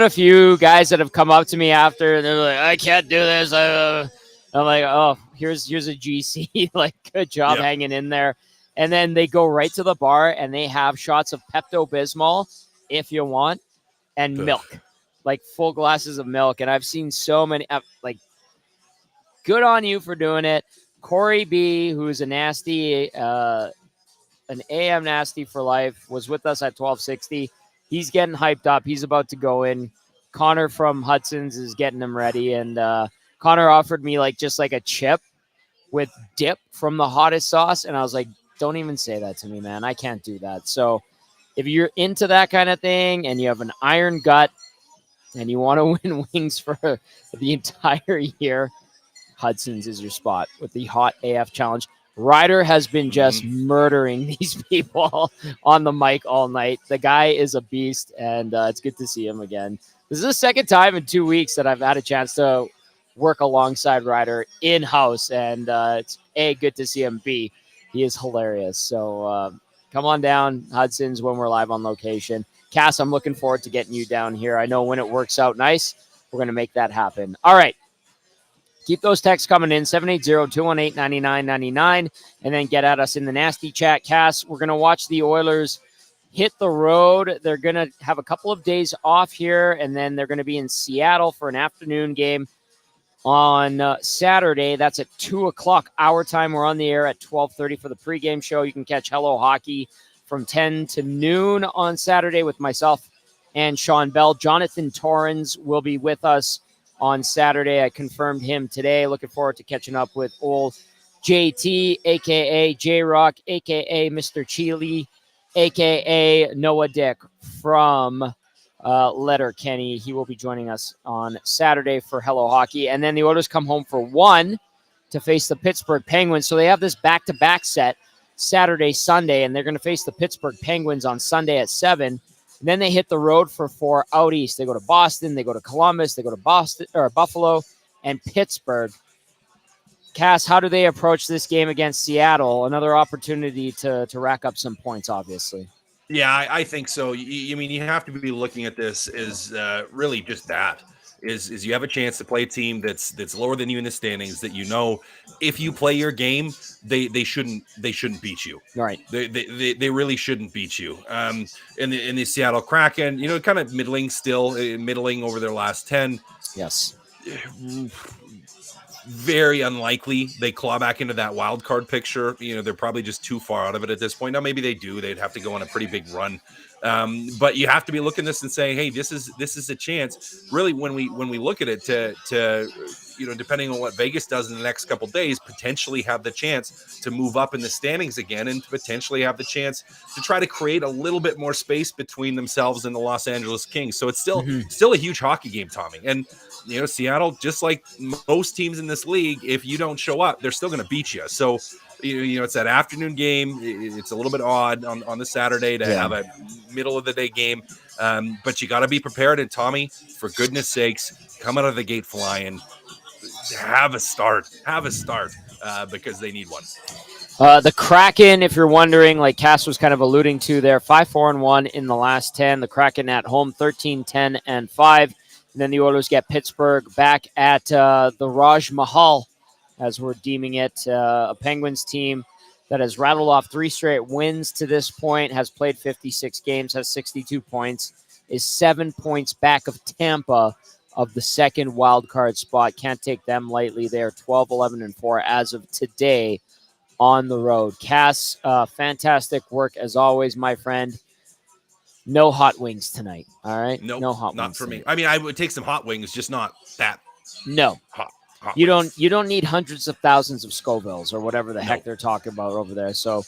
Speaker 2: a few guys that have come up to me after, and they're like, I can't do this. I'm like, oh, here's a GC. Like, good job hanging in there. And then they go right to the bar and they have shots of Pepto-Bismol, if you want, and milk, like full glasses of milk. And I've seen so many, like, good on you for doing it. Corey B., who's a nasty, an AM nasty for life, was with us at 1260. He's getting hyped up. He's about to go in. Connor from Hudson's is getting him ready. And Connor offered me just a chip with dip from the hottest sauce. And I was like, don't even say that to me, man. I can't do that. So if you're into that kind of thing and you have an iron gut and you want to win wings for the entire year, Hudson's is your spot with the Hot AF Challenge. Ryder has been just murdering these people on the mic all night. The guy is a beast, and it's good to see him again. This is the second time in 2 weeks that I've had a chance to work alongside Ryder in-house, and it's A, good to see him, B, he is hilarious. So come on down, Hudson's, when we're live on location. Cass, I'm looking forward to getting you down here. I know when it works out nice, we're going to make that happen. All right. Keep those texts coming in, 780-218-9999, and then get at us in the nasty chat. Cass, we're going to watch the Oilers hit the road. They're going to have a couple of days off here, and then they're going to be in Seattle for an afternoon game on Saturday. That's at 2 o'clock our time. We're on the air at 12:30 for the pregame show. You can catch Hello Hockey from 10 to noon on Saturday with myself and Sean Bell. Jonathan Torrens will be with us on Saturday. I confirmed him today. Looking forward to catching up with old JT, a.k.a. J-Rock, a.k.a. Mr. Chili, a.k.a. Noah Dick from Letterkenny. He will be joining us on Saturday for Hello Hockey. And then the Oilers come home for one to face the Pittsburgh Penguins. So they have this back-to-back set Saturday, Sunday, and they're going to face the Pittsburgh Penguins on Sunday at 7. And then they hit the road for 4 out east. They go to Boston, they go to Columbus, they go to Boston or Buffalo and Pittsburgh. Cass, how do they approach this game against Seattle? Another opportunity to rack up some points, obviously.
Speaker 1: Yeah, I think so. I mean, you have to be looking at this as really just that. Is you have a chance to play a team that's lower than you in the standings, that if you play your game, they shouldn't beat you.
Speaker 2: Right.
Speaker 1: They really shouldn't beat you. In the Seattle Kraken, kind of middling over their last 10.
Speaker 2: Yes.
Speaker 1: Very unlikely they claw back into that wild card picture. They're probably just too far out of it at this point. Now, maybe they do. They'd have to go on a pretty big run. But you have to be looking at this and saying, hey, this is a chance. Really, when we look at it, to depending on what Vegas does in the next couple of days, potentially have the chance to move up in the standings again, and potentially have the chance to try to create a little bit more space between themselves and the Los Angeles Kings. So it's still a huge hockey game, Tommy. And Seattle, just like most teams in this league, if you don't show up, they're still going to beat you. So, it's that afternoon game. It's a little bit odd on the Saturday to have a middle of the day game. But you got to be prepared. And Tommy, for goodness sakes, come out of the gate flying. Have a start, because they need one.
Speaker 2: The Kraken, if you're wondering, like Cass was kind of alluding to there, 5-4-1 in the last 10. The Kraken at home, 13-10-5. And then the Oilers get Pittsburgh back at the Raj Mahal, as we're deeming it. A Penguins team that has rattled off 3 straight wins to this point, has played 56 games, has 62 points, is 7 points back of Tampa of the second wild card spot. Can't take them lightly. They are 12, 11, and 4 as of today on the road. Cass, fantastic work as always, my friend. No hot wings tonight. All right.
Speaker 1: Nope,
Speaker 2: No hot
Speaker 1: not
Speaker 2: wings
Speaker 1: for me.
Speaker 2: tonight.
Speaker 1: I mean, I would take some hot wings, just not that
Speaker 2: No.
Speaker 1: hot.
Speaker 2: You
Speaker 1: wings.
Speaker 2: don't need hundreds of thousands of Scovilles or whatever the heck they're talking about over there. So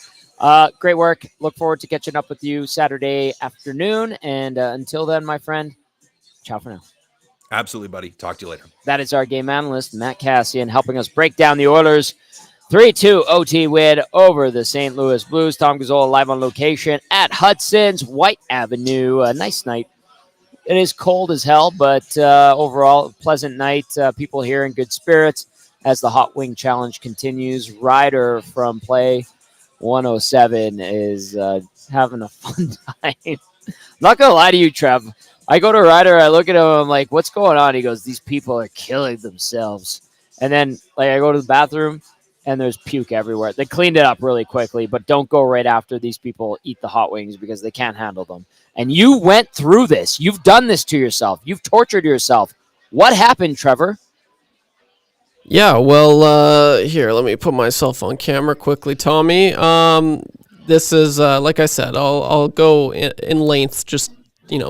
Speaker 2: great work. Look forward to catching up with you Saturday afternoon. And until then, my friend, ciao for now.
Speaker 1: Absolutely, buddy. Talk to you later.
Speaker 2: That is our game analyst, Matt Kassian, helping us break down the Oilers' 3-2 OT win over the St. Louis Blues. Tom Gazzola live on location at Hudson's White Avenue. A nice night. It is cold as hell, but overall, a pleasant night. People here in good spirits as the Hot Wing Challenge continues. Ryder from Play 107 is having a fun time. I'm not going to lie to you, Trev. I go to Ryder, I look at him, I'm like, what's going on? He goes, these people are killing themselves. And then I go to the bathroom, and there's puke everywhere. They cleaned it up really quickly, but don't go right after these people eat the hot wings because they can't handle them. And you went through this. You've done this to yourself. You've tortured yourself. What happened, Trevor?
Speaker 3: Yeah, well, here, let me put myself on camera quickly, Tommy. This is, like I said, I'll go in length just,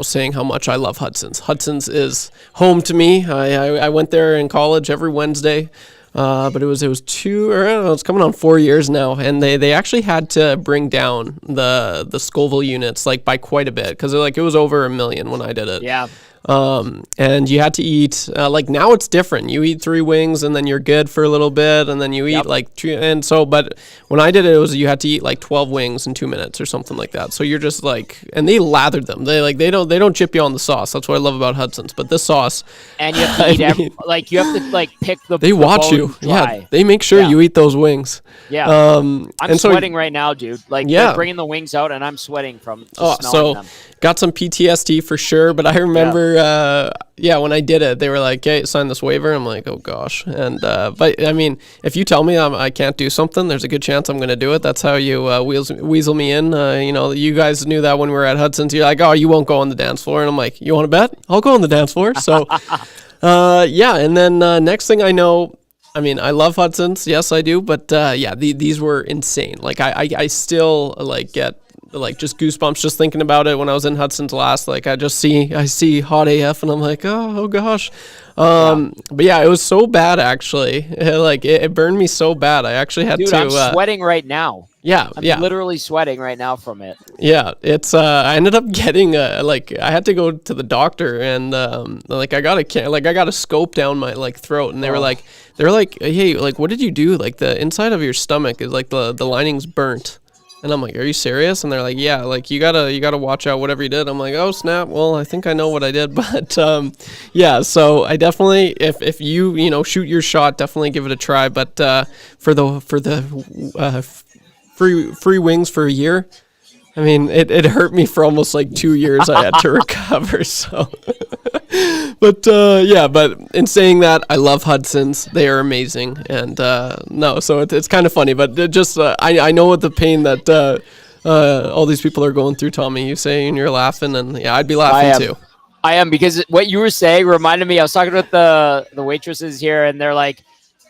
Speaker 3: saying how much I love Hudson's. Hudson's is home to me. I went there in college every Wednesday. But it was it's coming on 4 years now, and they actually had to bring down the Scoville units by quite a bit because it was over 1 million when I did it.
Speaker 2: Yeah.
Speaker 3: And you had to eat now it's different. You eat 3 wings and then you're good for a little bit, and then you eat two. And so, but when I did it, you had to eat 12 wings in 2 minutes or something like that. So you're just and they lathered them. They don't chip you on the sauce. That's what I love about Hudson's. But this sauce,
Speaker 2: and you have to eat you have to pick the.
Speaker 3: They watch you.
Speaker 2: Dry.
Speaker 3: Yeah, they make sure you eat those wings.
Speaker 2: Yeah.
Speaker 3: I'm
Speaker 2: sweating right now, dude. They're bringing the wings out, and I'm sweating from smelling them.
Speaker 3: Got some PTSD for sure, but I remember, when I did it, they were like, "Hey, sign this waiver." I'm like, "Oh gosh," and but I mean, if you tell me I can't do something, there's a good chance I'm going to do it. That's how you weasel me in. You guys knew that when we were at Hudson's. You're like, "Oh, you won't go on the dance floor," and I'm like, "You want to bet? I'll go on the dance floor." So, and then next thing I know. I mean, I love Hudson's. Yes, I do. But these were insane. I still get just goosebumps just thinking about it when I was in Hudson's last. I see hot AF and I'm like, oh gosh. But yeah, it was so bad actually. It burned me so bad. I actually had to.
Speaker 2: I'm sweating right now.
Speaker 3: I'm
Speaker 2: literally sweating right now from it.
Speaker 3: Yeah, it's I ended up getting I had to go to the doctor and I got a scope down my throat, and they were like, hey, what did you do? The inside of your stomach is the lining's burnt. And I'm like, are you serious? And they're like, yeah, you gotta watch out whatever you did. I'm like, oh snap. Well, I think I know what I did, but so I definitely, if you shoot your shot, definitely give it a try. But for the free wings for a year, I mean, it hurt me for almost 2 years. I had to recover. So, but but in saying that, I love Hudson's. They are amazing, and so it's kind of funny. But just I know what the pain that all these people are going through, Tommy. You say, and you're laughing, and yeah, I'd be laughing too.
Speaker 2: I am, because what you were saying reminded me. I was talking with the waitresses here, and they're like,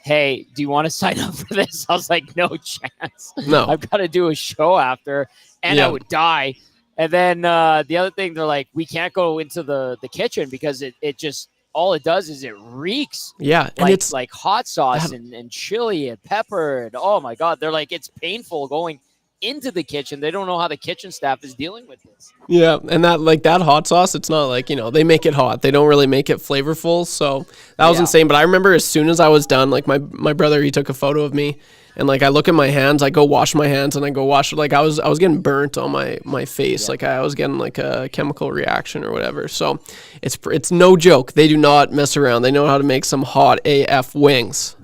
Speaker 2: hey, do you want to sign up for this? I was like, no chance.
Speaker 3: No.
Speaker 2: I've got to do a show after, and I would die. And then the other thing, they're like, we can't go into the kitchen because it just, all it does is it reeks.
Speaker 3: Yeah. And
Speaker 2: it's like hot sauce and chili and pepper. And oh my God, they're like, it's painful going into the kitchen. They don't know how the kitchen staff is dealing with this.
Speaker 3: Yeah, and that hot sauce, it's not they make it hot. They don't really make it flavorful. So that was insane. But I remember as soon as I was done, my brother, he took a photo of me, and I look at my hands, I go wash my hands, and I go wash I was getting burnt on my face. I was getting a chemical reaction or whatever. So it's no joke. They do not mess around. They know how to make some hot AF wings.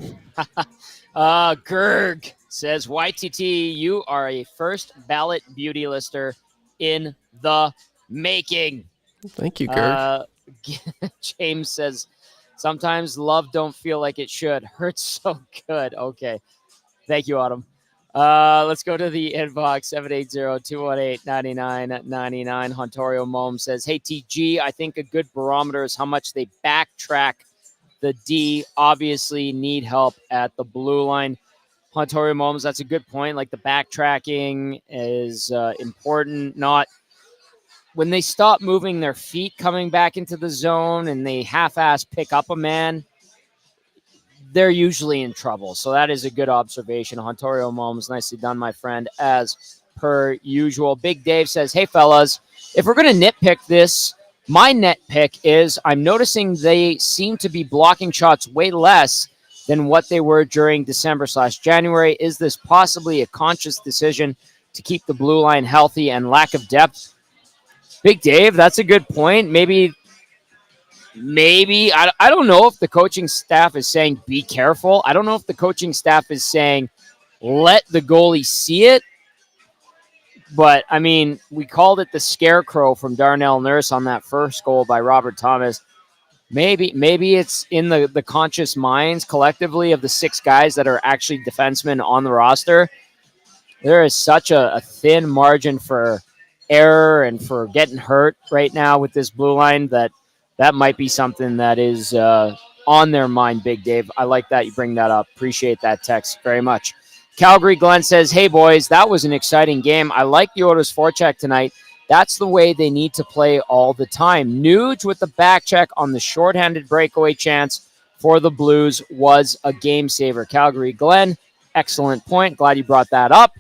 Speaker 2: Gerg says, YTT, you are a first ballot beauty lister in the making.
Speaker 3: Thank you, Gerg.
Speaker 2: James says, sometimes love don't feel like it should. Hurts so good. Okay. Thank you, Autumn. Let's go to the inbox, 780-218-9999. Hontorio Mom says, hey, TG, I think a good barometer is how much they backtrack the D. Obviously need help at the blue line. Hontorio Moms, that's a good point. Like the backtracking is important. Not when they stop moving their feet coming back into the zone and they half-ass pick up a man, they're usually in trouble. So that is a good observation. Hontorio Moms, nicely done, my friend, as per usual. Big Dave says, hey, fellas, if we're going to nitpick this, my nitpick is I'm noticing they seem to be blocking shots way less than what they were during December/January. Is this possibly a conscious decision to keep the blue line healthy and lack of depth? Big Dave, that's a good point. Maybe I don't know if the coaching staff is saying be careful. I don't know if the coaching staff is saying let the goalie see it. But, I mean, we called it the scarecrow from Darnell Nurse on that first goal by Robert Thomas. Maybe it's in the conscious minds collectively of the 6 guys that are actually defensemen on the roster. There is such a thin margin for error and for getting hurt right now with this blue line that might be something that is on their mind, Big Dave. I like that you bring that up. Appreciate that text very much. Calgary Glenn says, hey, boys, that was an exciting game. I like the Oilers forecheck tonight. That's the way they need to play all the time. Nuge with the back check on the shorthanded breakaway chance for the Blues was a game saver. Calgary Glenn, excellent point. Glad you brought that up.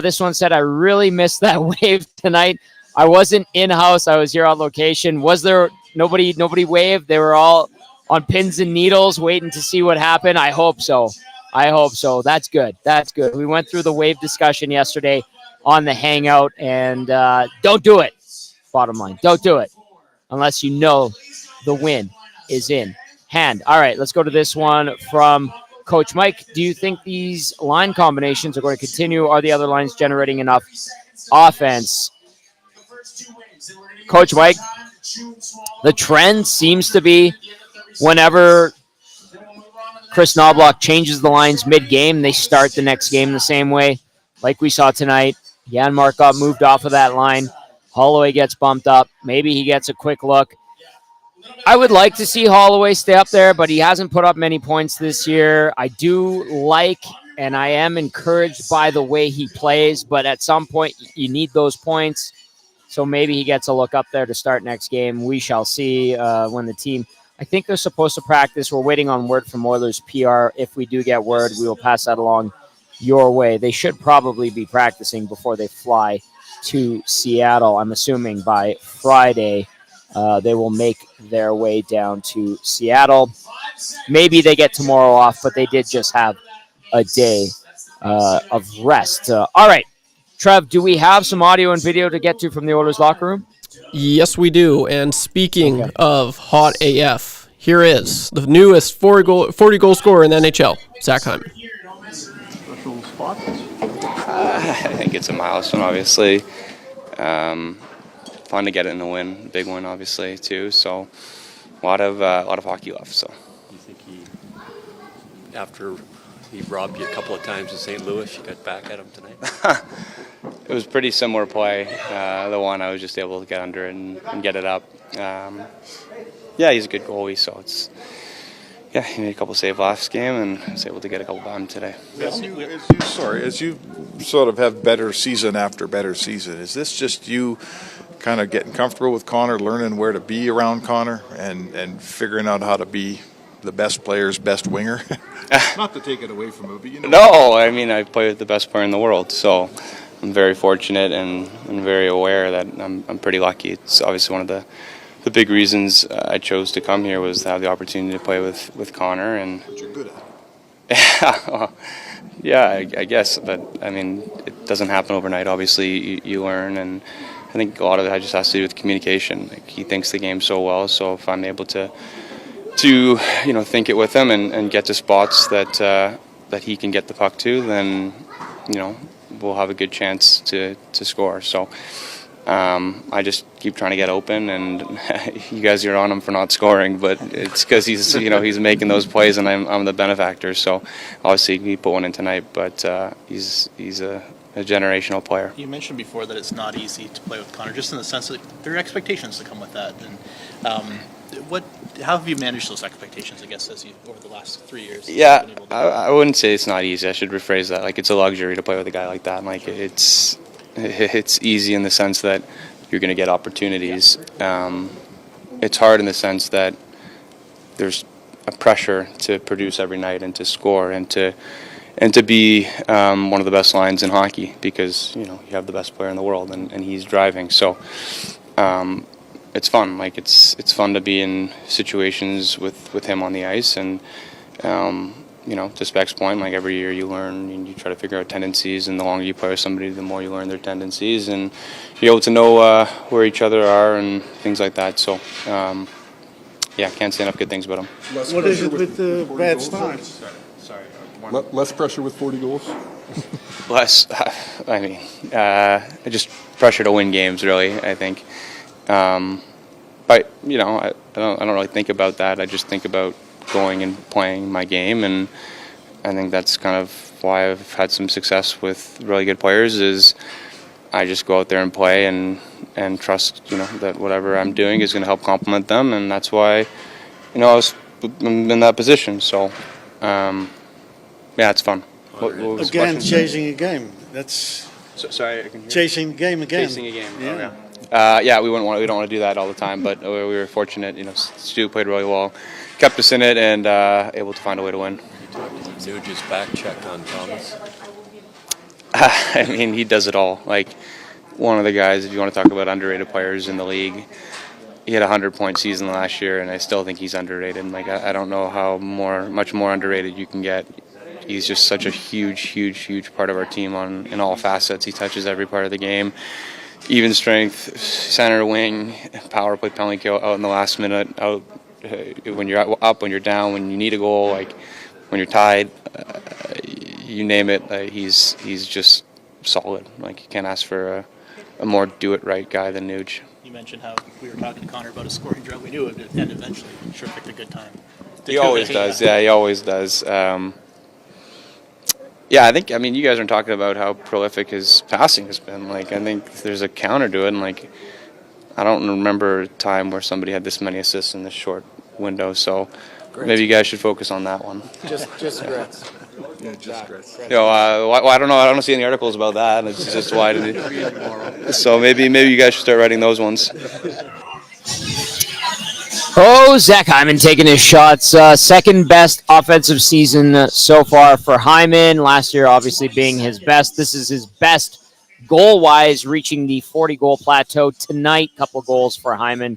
Speaker 2: This one said, I really missed that wave tonight. I wasn't in-house. I was here on location. Was there nobody waved? They were all on pins and needles waiting to see what happened. I hope so. That's good. We went through the wave discussion yesterday on the Hangout, and don't do it. Bottom line, don't do it unless you know the win is in hand. All right, let's go to this one from Coach Mike. Do you think these line combinations are going to continue? Are the other lines generating enough offense? Coach Mike, the trend seems to be whenever Chris Knobloch changes the lines mid-game, they start the next game the same way, like we saw tonight. Jan Markov moved off of that line. Holloway gets bumped up. Maybe he gets a quick look. I would like to see Holloway stay up there, but he hasn't put up many points this year. I do like and I am encouraged by the way he plays, but at some point you need those points. So maybe he gets a look up there to start next game. We shall see when the team – I think they're supposed to practice. We're waiting on word from Oilers PR. If we do get word, we will pass that along your way. They should probably be practicing before they fly to Seattle. I'm assuming by Friday they will make their way down to Seattle. Maybe they get tomorrow off, but they did just have a day of rest. All right, Trev, do we have some audio and video to get to from the Oilers locker room?
Speaker 3: Yes, we do. And speaking of hot AF, here is the newest 40-goal scorer in the NHL, Zach Hyman.
Speaker 4: I think it's a milestone, obviously. Fun to get it in a win, big one, obviously, too. So a lot of hockey left. So
Speaker 5: you think after he robbed you a couple of times in St. Louis, you got back at him tonight?
Speaker 4: It was pretty similar play. The one I was just able to get under it and get it up. Yeah, he's a good goalie, so it's he made a couple save last game and was able to get a couple by him today.
Speaker 6: As you sort of have better season after better season, is this just you kind of getting comfortable with Connor, learning where to be around Connor, and figuring out how to be the best player's best winger? Not to take it away from him, but you know.
Speaker 4: No, I mean, I play with the best player in the world, so I'm very fortunate and very aware that I'm pretty lucky. It's obviously one of the big reasons I chose to come here was to have the opportunity to play with Connor. And
Speaker 6: But you're good at it.
Speaker 4: I guess, but I mean, it doesn't happen overnight. Obviously, you learn, and I think a lot of it just has to do with communication. Like, he thinks the game so well, so if I'm able to think it with him and get to spots that he can get the puck to, then we'll have a good chance to score. So I just keep trying to get open, and you guys are on him for not scoring, but it's because he's he's making those plays, and I'm the benefactor. So obviously he put one in tonight, but he's a generational player.
Speaker 7: You mentioned before that it's not easy to play with Connor, just in the sense that there are expectations that come with that. And how have you managed those expectations, I guess, over the last 3 years?
Speaker 4: Yeah, I wouldn't say it's not easy. I should rephrase that. Like, it's a luxury to play with a guy like that. Like, it's easy in the sense that you're going to get opportunities. It's hard in the sense that there's a pressure to produce every night and to score and to be one of the best lines in hockey, because you have the best player in the world and he's driving. So it's fun. Like, it's fun to be in situations with him on the ice, and to Speck's point, like, every year you learn and you try to figure out tendencies, and the longer you play with somebody, the more you learn their tendencies, and you're able to know where each other are and things like that. So can't say enough good things about him.
Speaker 8: What is it with the bad start?
Speaker 4: Sorry.
Speaker 9: Less pressure with 40 goals?
Speaker 4: Less, just pressure to win games, really, I think. But, I don't really think about that. I just think about going and playing my game, and I think that's kind of why I've had some success with really good players, is I just go out there and play and trust, that whatever I'm doing is going to help complement them, and that's why, I was in that position. So, it's fun. What was
Speaker 8: Again,
Speaker 4: the
Speaker 8: chasing a game. That's
Speaker 4: sorry, I can hear.
Speaker 8: chasing a game again.
Speaker 4: Chasing a game.
Speaker 8: Yeah.
Speaker 4: Oh, yeah. We don't want to do that all the time, but we were fortunate. Stu played really well, kept us in it, and able to find a way to win.
Speaker 5: You talked to Nuge's back check on Thomas.
Speaker 4: He does it all. Like, one of the guys, if you want to talk about underrated players in the league, he had a 100-point season last year, and I still think he's underrated. Like, I don't know how much more underrated you can get. He's just such a huge part of our team in all facets. He touches every part of the game. Even strength, center, wing, power play, penalty kill, out in the last minute, out when you're up, when you're down, when you need a goal, like when you're tied, you name it. He's just solid. Like, you can't ask for a more do-it-right guy than Nuge.
Speaker 7: You mentioned how we were talking to Connor about a scoring drought. We knew it would end eventually. I'm sure picked a good time.
Speaker 4: He always does. Yeah, he always does. I think, you guys are talking about how prolific his passing has been. Like, I think there's a counter to it, and, like, I don't remember a time where somebody had this many assists in this short window, so maybe you guys should focus on that one.
Speaker 8: Just Gretz.
Speaker 9: Yeah, just Gretz.
Speaker 4: I don't know. I don't see any articles about that. It's just why did it? So maybe you guys should start writing those ones.
Speaker 2: Oh, Zach Hyman taking his shots. Second best offensive season so far for Hyman. Last year, obviously, being his best. This is his best goal-wise, reaching the 40-goal plateau tonight. Couple goals for Hyman.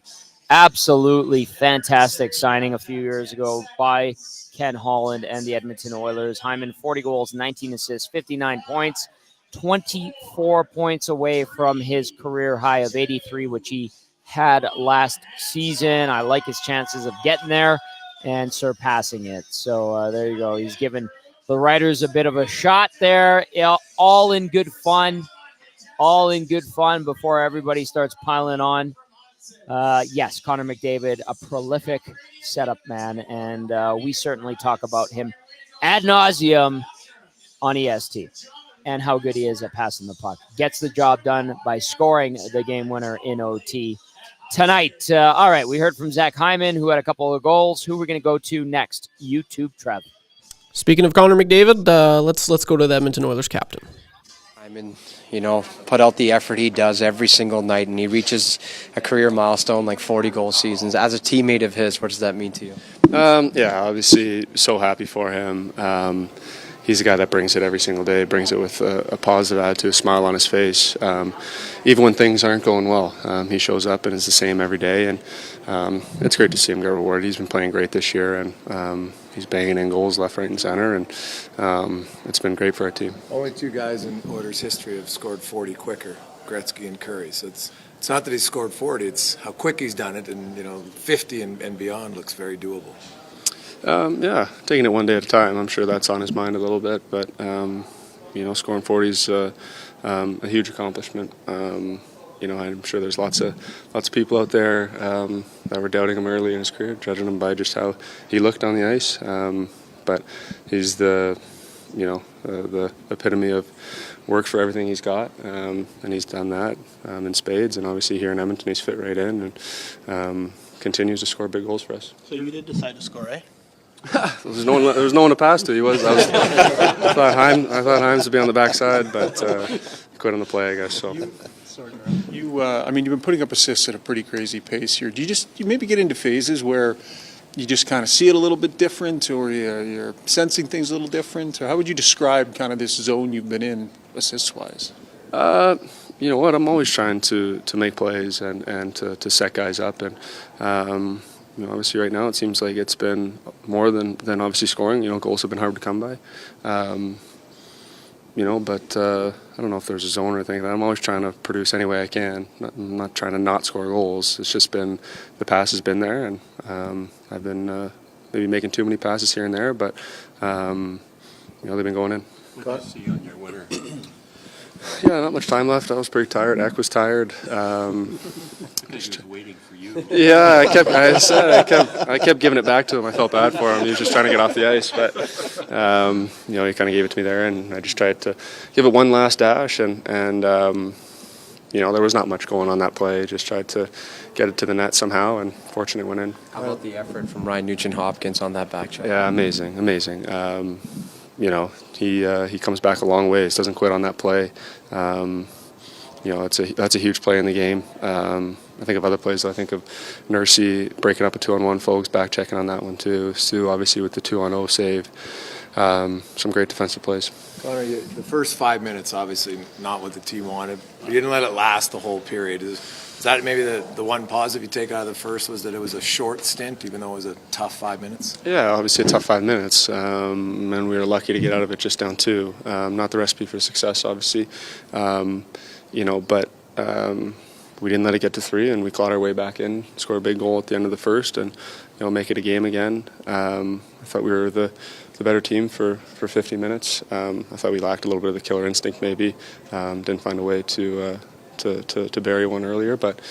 Speaker 2: Absolutely fantastic signing a few years ago by Ken Holland and the Edmonton Oilers. Hyman, 40 goals, 19 assists, 59 points, 24 points away from his career high of 83, which he had last season. I like his chances of getting there and surpassing it. So there you go. He's given the writers a bit of a shot there. All in good fun. All in good fun before everybody starts piling on. Yes, Connor McDavid, a prolific setup man, and we certainly talk about him ad nauseum on EST and how good he is at passing the puck. Gets the job done by scoring the game winner in OT tonight. All right, we heard from Zach Hyman, who had a couple of goals. Who we're going to go to next? YouTube, Trev.
Speaker 3: Speaking of Connor McDavid, let's go to the Edmonton Oilers captain.
Speaker 10: Hyman, put out the effort he does every single night, and he reaches a career milestone like 40 goal seasons. As a teammate of his, what does that mean to you?
Speaker 11: Obviously so happy for him. He's a guy that brings it every single day, brings it with a positive attitude, a smile on his face. Even when things aren't going well, he shows up and is the same every day, and it's great to see him get rewarded. He's been playing great this year, and he's banging in goals left, right, and center, and it's been great for our team.
Speaker 12: Only two guys in Oilers history have scored 40 quicker, Gretzky and Curry. So it's not that he's scored 40, it's how quick he's done it, and 50 and beyond looks very doable.
Speaker 11: Taking it one day at a time. I'm sure that's on his mind a little bit, but scoring 40 is a huge accomplishment. I'm sure there's lots of people out there that were doubting him early in his career, judging him by just how he looked on the ice. But he's the epitome of work for everything he's got, and he's done that in spades. And obviously here in Edmonton, he's fit right in and continues to score big goals for us.
Speaker 7: So you did decide to score, eh?
Speaker 11: There was no one to pass to. I thought Himes would be on the backside, but quit on the play, I guess. So.
Speaker 9: You've been putting up assists at a pretty crazy pace here. Do you maybe get into phases where you just kind of see it a little bit different, or you're sensing things a little different? Or how would you describe kind of this zone you've been in, assist-wise?
Speaker 11: You know what? I'm always trying to make plays and to set guys up. And obviously right now it seems like it's been more than obviously scoring. Goals have been hard to come by. But I don't know if there's a zone or anything like that. I'm always trying to produce any way I can. I'm not trying to not score goals. It's just been the pass has been there, and I've been maybe making too many passes here and there, but they've been going in.
Speaker 5: What did you see on your winner?
Speaker 11: Yeah, not much time left. I was pretty tired. Eck was tired.
Speaker 5: He was waiting for you.
Speaker 11: Yeah, I kept giving it back to him. I felt bad for him. He was just trying to get off the ice, but he kind of gave it to me there, and I just tried to give it one last dash, and there was not much going on that play. Just tried to get it to the net somehow, and fortunately went in.
Speaker 10: How about the effort from Ryan Nugent-Hopkins on that back check?
Speaker 11: Yeah, amazing. He comes back a long ways. Doesn't quit on that play. That's a huge play in the game. I think of other plays. I think of Nursey breaking up a 2-on-1. Folks back checking on that one too. Stu obviously with the 2-on-0 save. Some great defensive plays.
Speaker 12: Connor, the first 5 minutes, obviously not what the team wanted. You didn't let it last the whole period. Is that maybe the one positive you take out of the first, was that it was a short stint, even though it was a tough 5 minutes?
Speaker 11: Yeah, obviously a tough 5 minutes, and we were lucky to get out of it just down 2. Not the recipe for success, obviously, but we didn't let it get to 3, and we clawed our way back in, scored a big goal at the end of the first, and make it a game again. I thought we were the better team for 50 minutes. I thought we lacked a little bit of the killer instinct, maybe. Didn't find a way to bury one earlier, but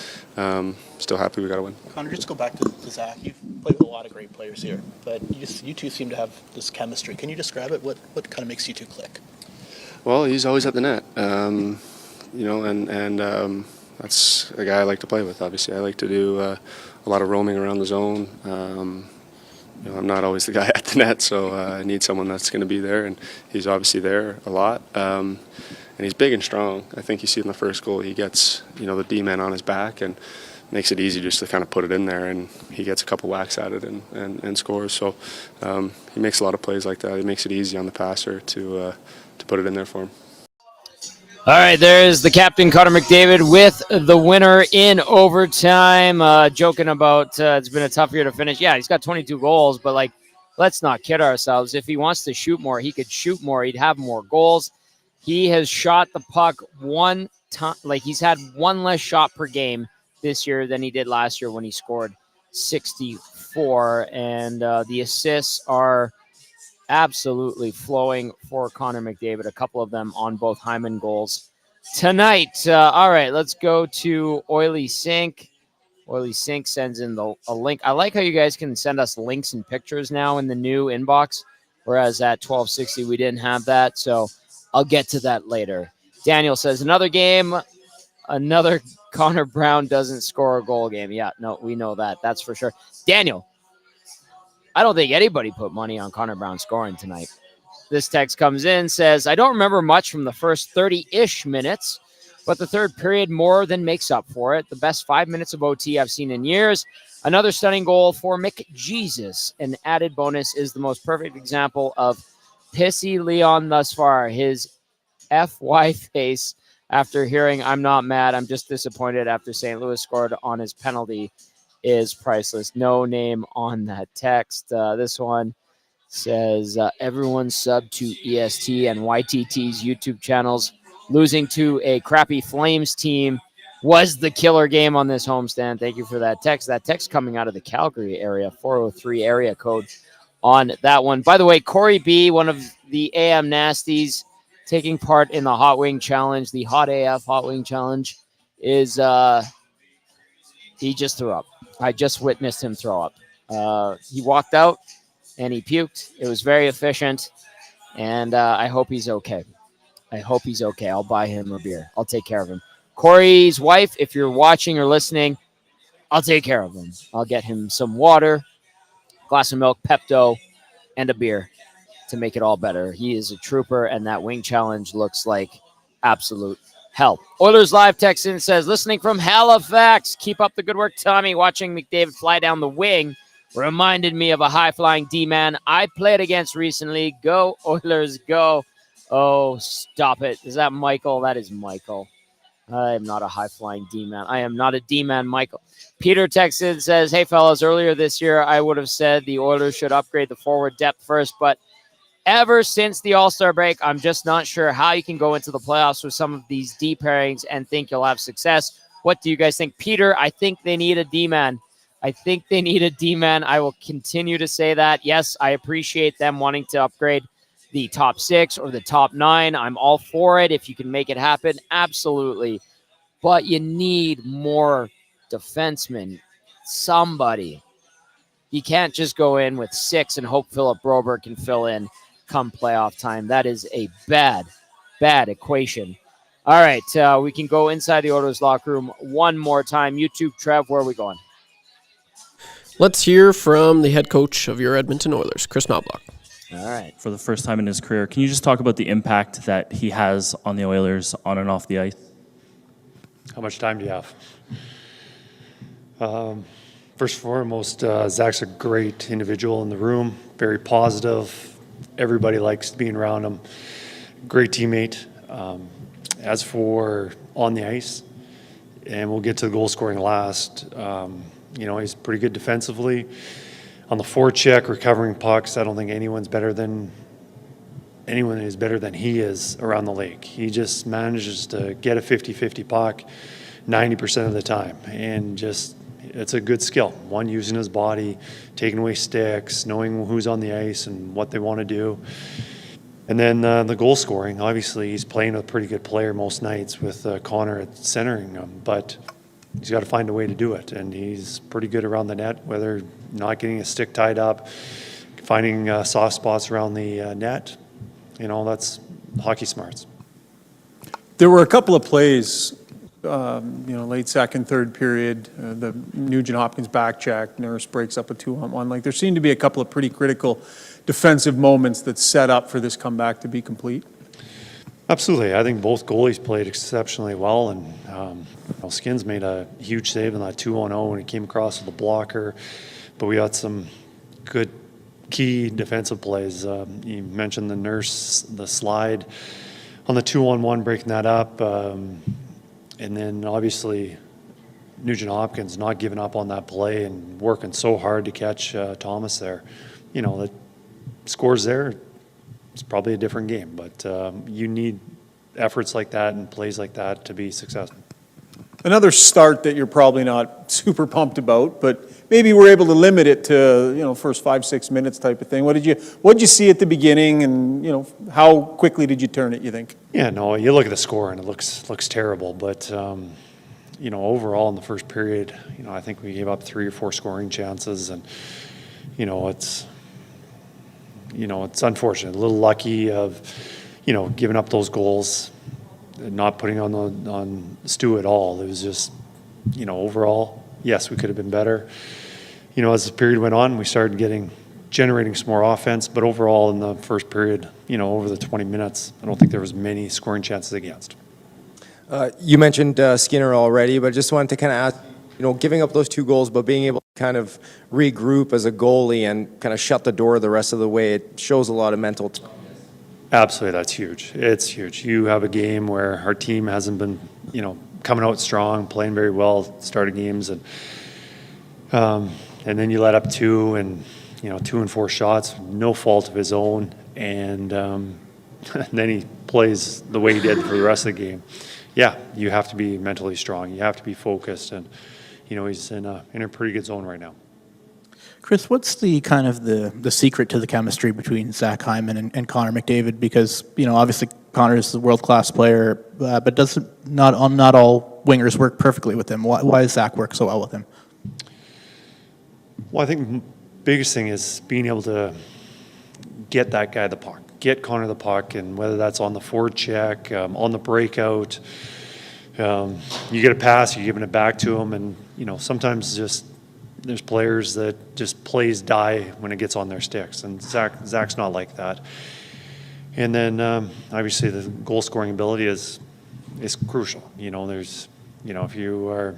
Speaker 11: still happy we got a win.
Speaker 7: Connor, just go back to Zach. You've played with a lot of great players here, but you two seem to have this chemistry. Can you describe it? What kind of makes you two click?
Speaker 11: Well, he's always at the net, and that's a guy I like to play with. Obviously, I like to do a lot of roaming around the zone. I'm not always the guy at the net, so I need someone that's going to be there, and he's obviously there a lot. And he's big and strong. I think you see in the first goal, he gets the D-man on his back and makes it easy just to kind of put it in there, and he gets a couple whacks at it and scores. So he makes a lot of plays like that. He makes it easy on the passer to put it in there for him.
Speaker 2: All right, there's the captain, Connor McDavid, with the winner in overtime. Joking about it's been a tough year to finish. Yeah, he's got 22 goals, but, let's not kid ourselves. If he wants to shoot more, he could shoot more. He'd have more goals. He has shot the puck one time. He's had one less shot per game this year than he did last year when he scored 64. And the assists are absolutely flowing for Connor McDavid, a couple of them on both Hyman goals tonight. All right, let's go to Oily Sink. Oily Sink sends in a link. I like how you guys can send us links and pictures now in the new inbox, whereas at 1260 we didn't have that, so I'll get to that later. Daniel says, another game, another Connor Brown doesn't score a goal game. Yeah, no, we know that. That's for sure. Daniel, I don't think anybody put money on Connor Brown scoring tonight. This text comes in, says, I don't remember much from the first 30-ish minutes, but the third period more than makes up for it. The best 5 minutes of OT I've seen in years. Another stunning goal for McJesus. An added bonus is the most perfect example of Pissy Leon thus far. His FY face after hearing I'm not mad, I'm just disappointed after St. Louis scored on his penalty is priceless. No name on that text. This one says, everyone sub to EST and YTT's YouTube channels. Losing to a crappy Flames team was the killer game on this homestand. Thank you for that text. That text coming out of the Calgary area, 403 area code on that one. By the way, Corey B., one of the AM Nasties, taking part in the Hot Wing Challenge, the Hot AF Hot Wing Challenge, is he just threw up. I just witnessed him throw up. He walked out and he puked. It was very efficient, and I hope he's okay. I hope he's okay. I'll buy him a beer. I'll take care of him. Corey's wife, if you're watching or listening, I'll take care of him. I'll get him some water, glass of milk, Pepto, and a beer to make it all better. He is a trooper, and that wing challenge looks like absolute hell. Oilers Live texts in, says, listening from Halifax. Keep up the good work, Tommy. Watching McDavid fly down the wing reminded me of a high-flying D-man I played against recently. Go, Oilers, go. Oh, stop it. Is that Michael? That is Michael. I am not a high-flying D-man. I am not a D-man, Michael. Peter texted says, hey, fellas, earlier this year I would have said the Oilers should upgrade the forward depth first, but ever since the All-Star break, I'm just not sure how you can go into the playoffs with some of these D pairings and think you'll have success. What do you guys think? Peter, I think they need a D-man. I think they need a D-man. I will continue to say that. Yes, I appreciate them wanting to upgrade the top 6 or the top 9. I'm all for it. If you can make it happen, absolutely. But you need more defensemen. Somebody. You can't just go in with 6 and hope Philip Broberg can fill in come playoff time. That is a bad equation. All right, we can go inside the Oilers locker room one more time. YouTube, Trev, where are we going?
Speaker 3: Let's hear from the head coach of your Edmonton Oilers, Chris Knobloch.
Speaker 2: All right.
Speaker 13: For the first time in his career, can you just talk about the impact that he has on the Oilers on and off the ice?
Speaker 14: How much time do you have? First and foremost, Zach's a great individual in the room, very positive. Everybody likes being around him. Great teammate. As for on the ice, and we'll get to the goal scoring last, he's pretty good defensively. On the forecheck, recovering pucks, I don't think anyone is better than he is around the league. He just manages to get a 50-50 puck 90% of the time, and just it's a good skill. One, using his body, taking away sticks, knowing who's on the ice and what they want to do. And then the goal scoring, obviously he's playing a pretty good player most nights with Connor at centering him, but he's got to find a way to do it, and he's pretty good around the net, whether not getting a stick tied up, finding soft spots around the net. That's hockey smarts.
Speaker 9: There were a couple of plays, late second, third period, the Nugent-Hopkins back check, Nurse breaks up a 2-on-1. Like, there seemed to be a couple of pretty critical defensive moments that set up for this comeback to be complete.
Speaker 14: Absolutely. I think both goalies played exceptionally well, and Skins made a huge save in that 2-on-0 when he came across with a blocker, but we got some good key defensive plays. You mentioned the Nurse, the slide on the 2-on-1, breaking that up, and then obviously Nugent-Hopkins not giving up on that play and working so hard to catch Thomas there. The scores there, it's probably a different game, but you need efforts like that and plays like that to be successful.
Speaker 9: Another start that you're probably not super pumped about, but maybe we're able to limit it to, first 5-6 minutes type of thing. What did you see at the beginning, and how quickly did you turn it, you think? Yeah, no, you look at the score and it looks terrible, but overall in the first period, I think we gave up 3 or 4 scoring chances, and it's unfortunate, a little lucky of giving up those goals, not putting on Stu at all. It was just, overall, yes, we could have been better. As the period went on, we started generating some more offense, but overall in the first period, over the 20 minutes, I don't think there was many scoring chances against.
Speaker 10: You mentioned Skinner already, but I just wanted to kind of ask, giving up those 2 goals, but being able to kind of regroup as a goalie and kind of shut the door the rest of the way, it shows a lot of mental.
Speaker 14: Absolutely, that's huge. It's huge. You have a game where our team hasn't been, coming out strong, playing very well, starting games, and then you let up 2 and 2 and 4 shots, no fault of his own, and then he plays the way he did for the rest of the game. Yeah, you have to be mentally strong. You have to be focused, and he's in a pretty good zone right now.
Speaker 7: Chris, what's the kind of the secret to the chemistry between Zach Hyman and Connor McDavid? Because obviously Connor is a world-class player, but not all wingers work perfectly with him. Why does Zach work so well with him?
Speaker 14: Well, I think the biggest thing is being able to get that guy the puck, get Connor the puck, and whether that's on the forward check, on the breakout, you get a pass, you're giving it back to him, and sometimes just there's players that just plays die when it gets on their sticks, and Zach's not like that. And then obviously the goal scoring ability is crucial. There's if you are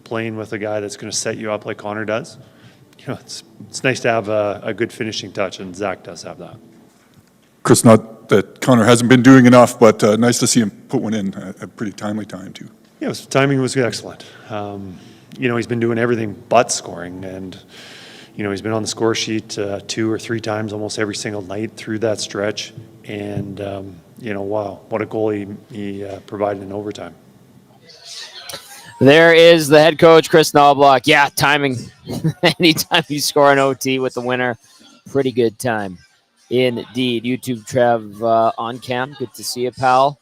Speaker 14: playing with a guy that's going to set you up like Connor does, it's nice to have a good finishing touch, and Zach does have that.
Speaker 15: Chris, not that Connor hasn't been doing enough, but nice to see him put one in at a pretty timely time too.
Speaker 14: Yeah, his timing was excellent. He's been doing everything but scoring, and he's been on the score sheet 2 or 3 times almost every single night through that stretch. And wow, what a goal he provided in overtime.
Speaker 2: There is the head coach, Chris Knobloch. Yeah, timing. Anytime you score an OT with the winner, pretty good time. Indeed. YouTube Trev on cam. Good to see you, pal.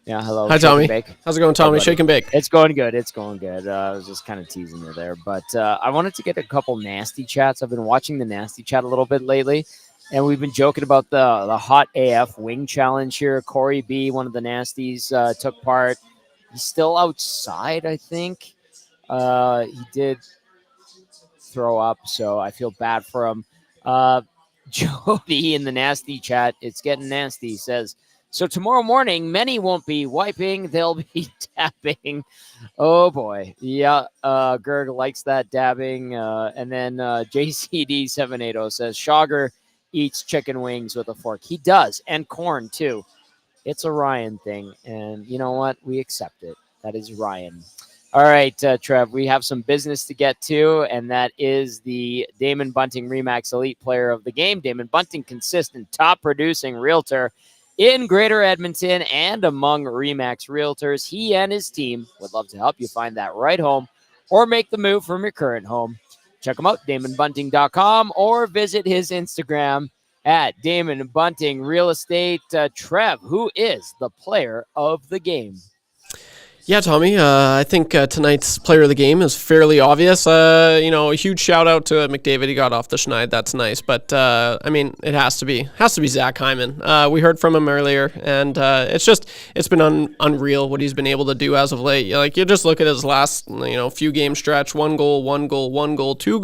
Speaker 2: Yeah, hello.
Speaker 3: Hi, Tommy. How's it going, Tommy? Shake and bake.
Speaker 2: It's going good. It's going good. I was just kind of teasing you there. But I wanted to get a couple nasty chats. I've been watching the nasty chat a little bit lately, and we've been joking about the Hot AF Wing Challenge here. Corey B., one of the nasties, took part. He's still outside, I think. He did throw up, so I feel bad for him. Jody in the nasty chat, it's getting nasty, says, so tomorrow morning, many won't be wiping, they'll be dabbing. Oh, boy. Yeah, Gerg likes that dabbing. And then JCD780 says, Schauger eats chicken wings with a fork. He does, and corn, too. It's a Ryan thing, and you know what? We accept it. That is Ryan. All right, Trev, we have some business to get to, and that is the Damon Bunting Remax Elite Player of the Game. Damon Bunting, consistent, top-producing realtor in Greater Edmonton and among Remax realtors. He and his team would love to help you find that right home or make the move from your current home. Check him out, DamonBunting.com, or visit his Instagram at Damon Bunting Real Estate. Trev, who is the player of the game?
Speaker 3: Yeah, Tommy, I think tonight's player of the game is fairly obvious. A huge shout out to McDavid. He got off the schneid. That's nice. But, it has to be Zach Hyman. We heard from him earlier, and it's been unreal what he's been able to do as of late. Like, you just look at his last, few game stretch, 1 goal, 1 goal, 1 goal, 2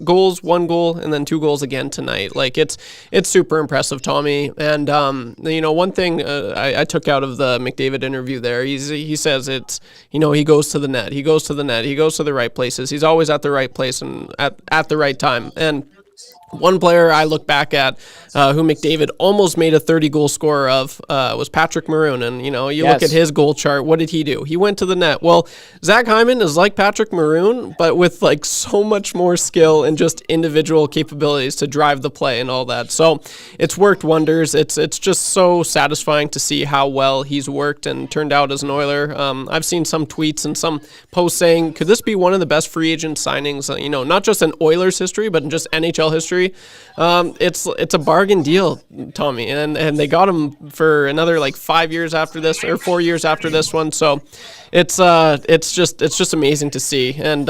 Speaker 3: goals, 1 goal, and then 2 goals again tonight. Like, it's super impressive, Tommy. And, one thing I took out of the McDavid interview there, he says he goes to the net. He goes to the net. He goes to the right places. He's always at the right place and at the right time. And one player I look back at who McDavid almost made a 30-goal scorer of was Patrick Maroon. And, look at his goal chart. What did he do? He went to the net. Well, Zach Hyman is like Patrick Maroon, but with, so much more skill and just individual capabilities to drive the play and all that. So it's worked wonders. It's just so satisfying to see how well he's worked and turned out as an Oiler. I've seen some tweets and some posts saying, could this be one of the best free agent signings, not just in Oilers history, but in just NHL history? It's a bargain deal, Tommy, and they got him for another 5 years after this, or 4 years after this one. So it's just amazing to see. And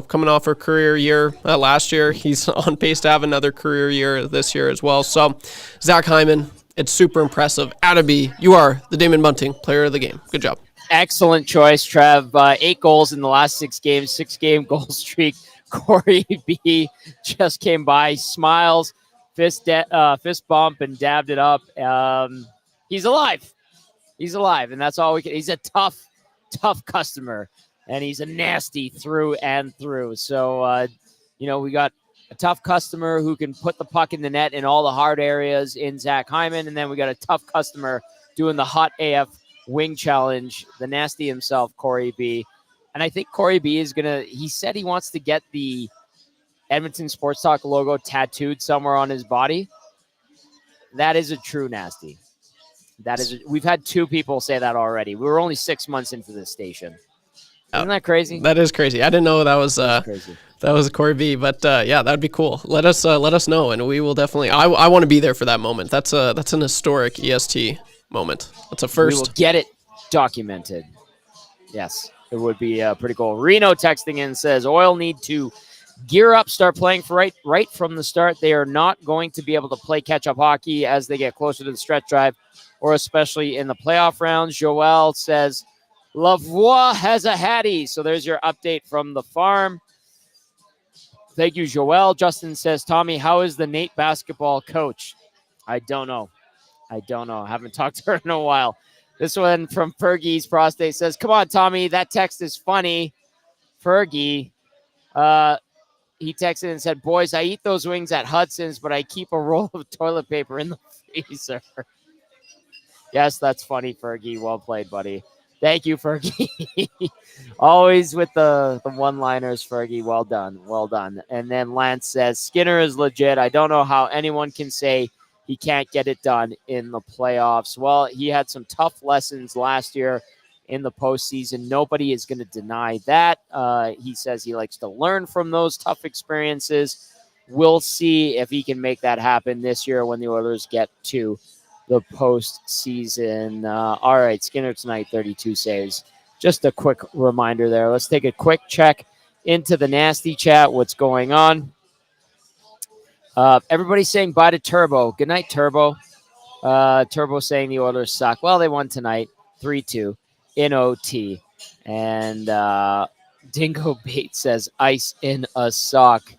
Speaker 3: coming off a career year last year, he's on pace to have another career year this year as well. So Zach Hyman, it's super impressive. Attaby, you are the Damon Bunting Player of the Game. Good job.
Speaker 2: Excellent choice, Trev. 8 goals in the last 6 games, 6-game goal streak. Corey B just came by, smiles, fist bump, and dabbed it up. He's alive. He's alive, and that's all we can. He's a tough customer, and he's a nasty through and through. So, we got a tough customer who can put the puck in the net in all the hard areas in Zach Hyman, and then we got a tough customer doing the Hot AF Wing Challenge, the nasty himself, Corey B. And I think Corey B is he said he wants to get the Edmonton Sports Talk logo tattooed somewhere on his body. That is a true nasty. We've had 2 people say that already. We were only 6 months into this station. Isn't that crazy?
Speaker 3: That is crazy. I didn't know that was Corey B, but that'd be cool. Let us know, and we will definitely. I want to be there for that moment. That's an historic EST moment. That's a first.
Speaker 2: We will get it documented. Yes, it would be pretty cool. Reno texting in says Oil need to gear up, start playing for right from the start. They are not going to be able to play catch-up hockey as they get closer to the stretch drive, or especially in the playoff rounds. Joel says Lavoie has a Hattie. So there's your update from the farm. Thank you, Joel. Justin says, Tommy, how is the Nate basketball coach? I don't know. I haven't talked to her in a while. This one from Fergie's Prostate says, come on, Tommy, that text is funny. Fergie, he texted and said, boys, I eat those wings at Hudson's, but I keep a roll of toilet paper in the freezer. Yes, that's funny, Fergie. Well played, buddy. Thank you, Fergie. Always with the one-liners, Fergie. Well done. Well done. And then Lance says, Skinner is legit. I don't know how anyone can say he can't get it done in the playoffs. Well, he had some tough lessons last year in the postseason. Nobody is going to deny that. He says he likes to learn from those tough experiences. We'll see if he can make that happen this year when the Oilers get to the postseason. All right, Skinner tonight, 32 saves. Just a quick reminder there. Let's take a quick check into the nasty chat. What's going on? Everybody's saying bye to Turbo. Good night, Turbo. Turbo saying the Oilers suck. Well, they won tonight, 3-2 in OT. And Dingo Bait says ice in a sock.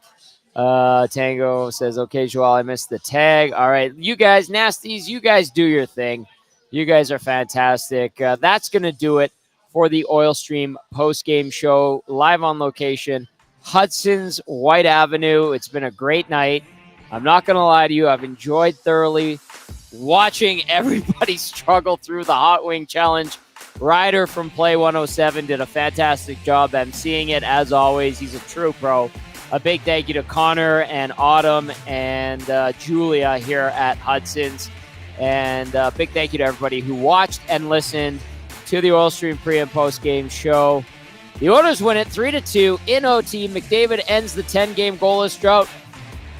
Speaker 2: Tango says, okay, Joel, I missed the tag. All right, you guys, nasties, you guys do your thing. You guys are fantastic. That's going to do it for the Oil Stream post-game show, live on location, Hudson's White Avenue. It's been a great night. I'm not going to lie to you. I've enjoyed thoroughly watching everybody struggle through the Hot Wing Challenge. Ryder from Play 107 did a fantastic job emceeing it, as always. He's a true pro. A big thank you to Connor and Autumn and Julia here at Hudson's. And a big thank you to everybody who watched and listened to the Oil Stream pre- and post-game show. The Oilers win it 3-2 in OT. McDavid ends the 10-game goalless drought.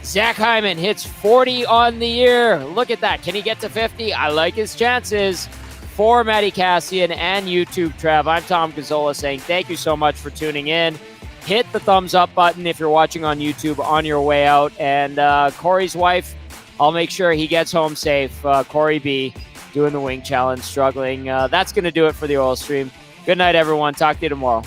Speaker 2: Zach Hyman hits 40 on the year. Look at that. Can he get to 50? I like his chances. For Matty Kassian and YouTube Trev, I'm Tom Gazzola saying thank you so much for tuning in. Hit the thumbs up button if you're watching on YouTube on your way out. And Corey's wife, I'll make sure he gets home safe. Corey B doing the wing challenge, struggling. That's going to do it for the Oil Stream. Good night, everyone. Talk to you tomorrow.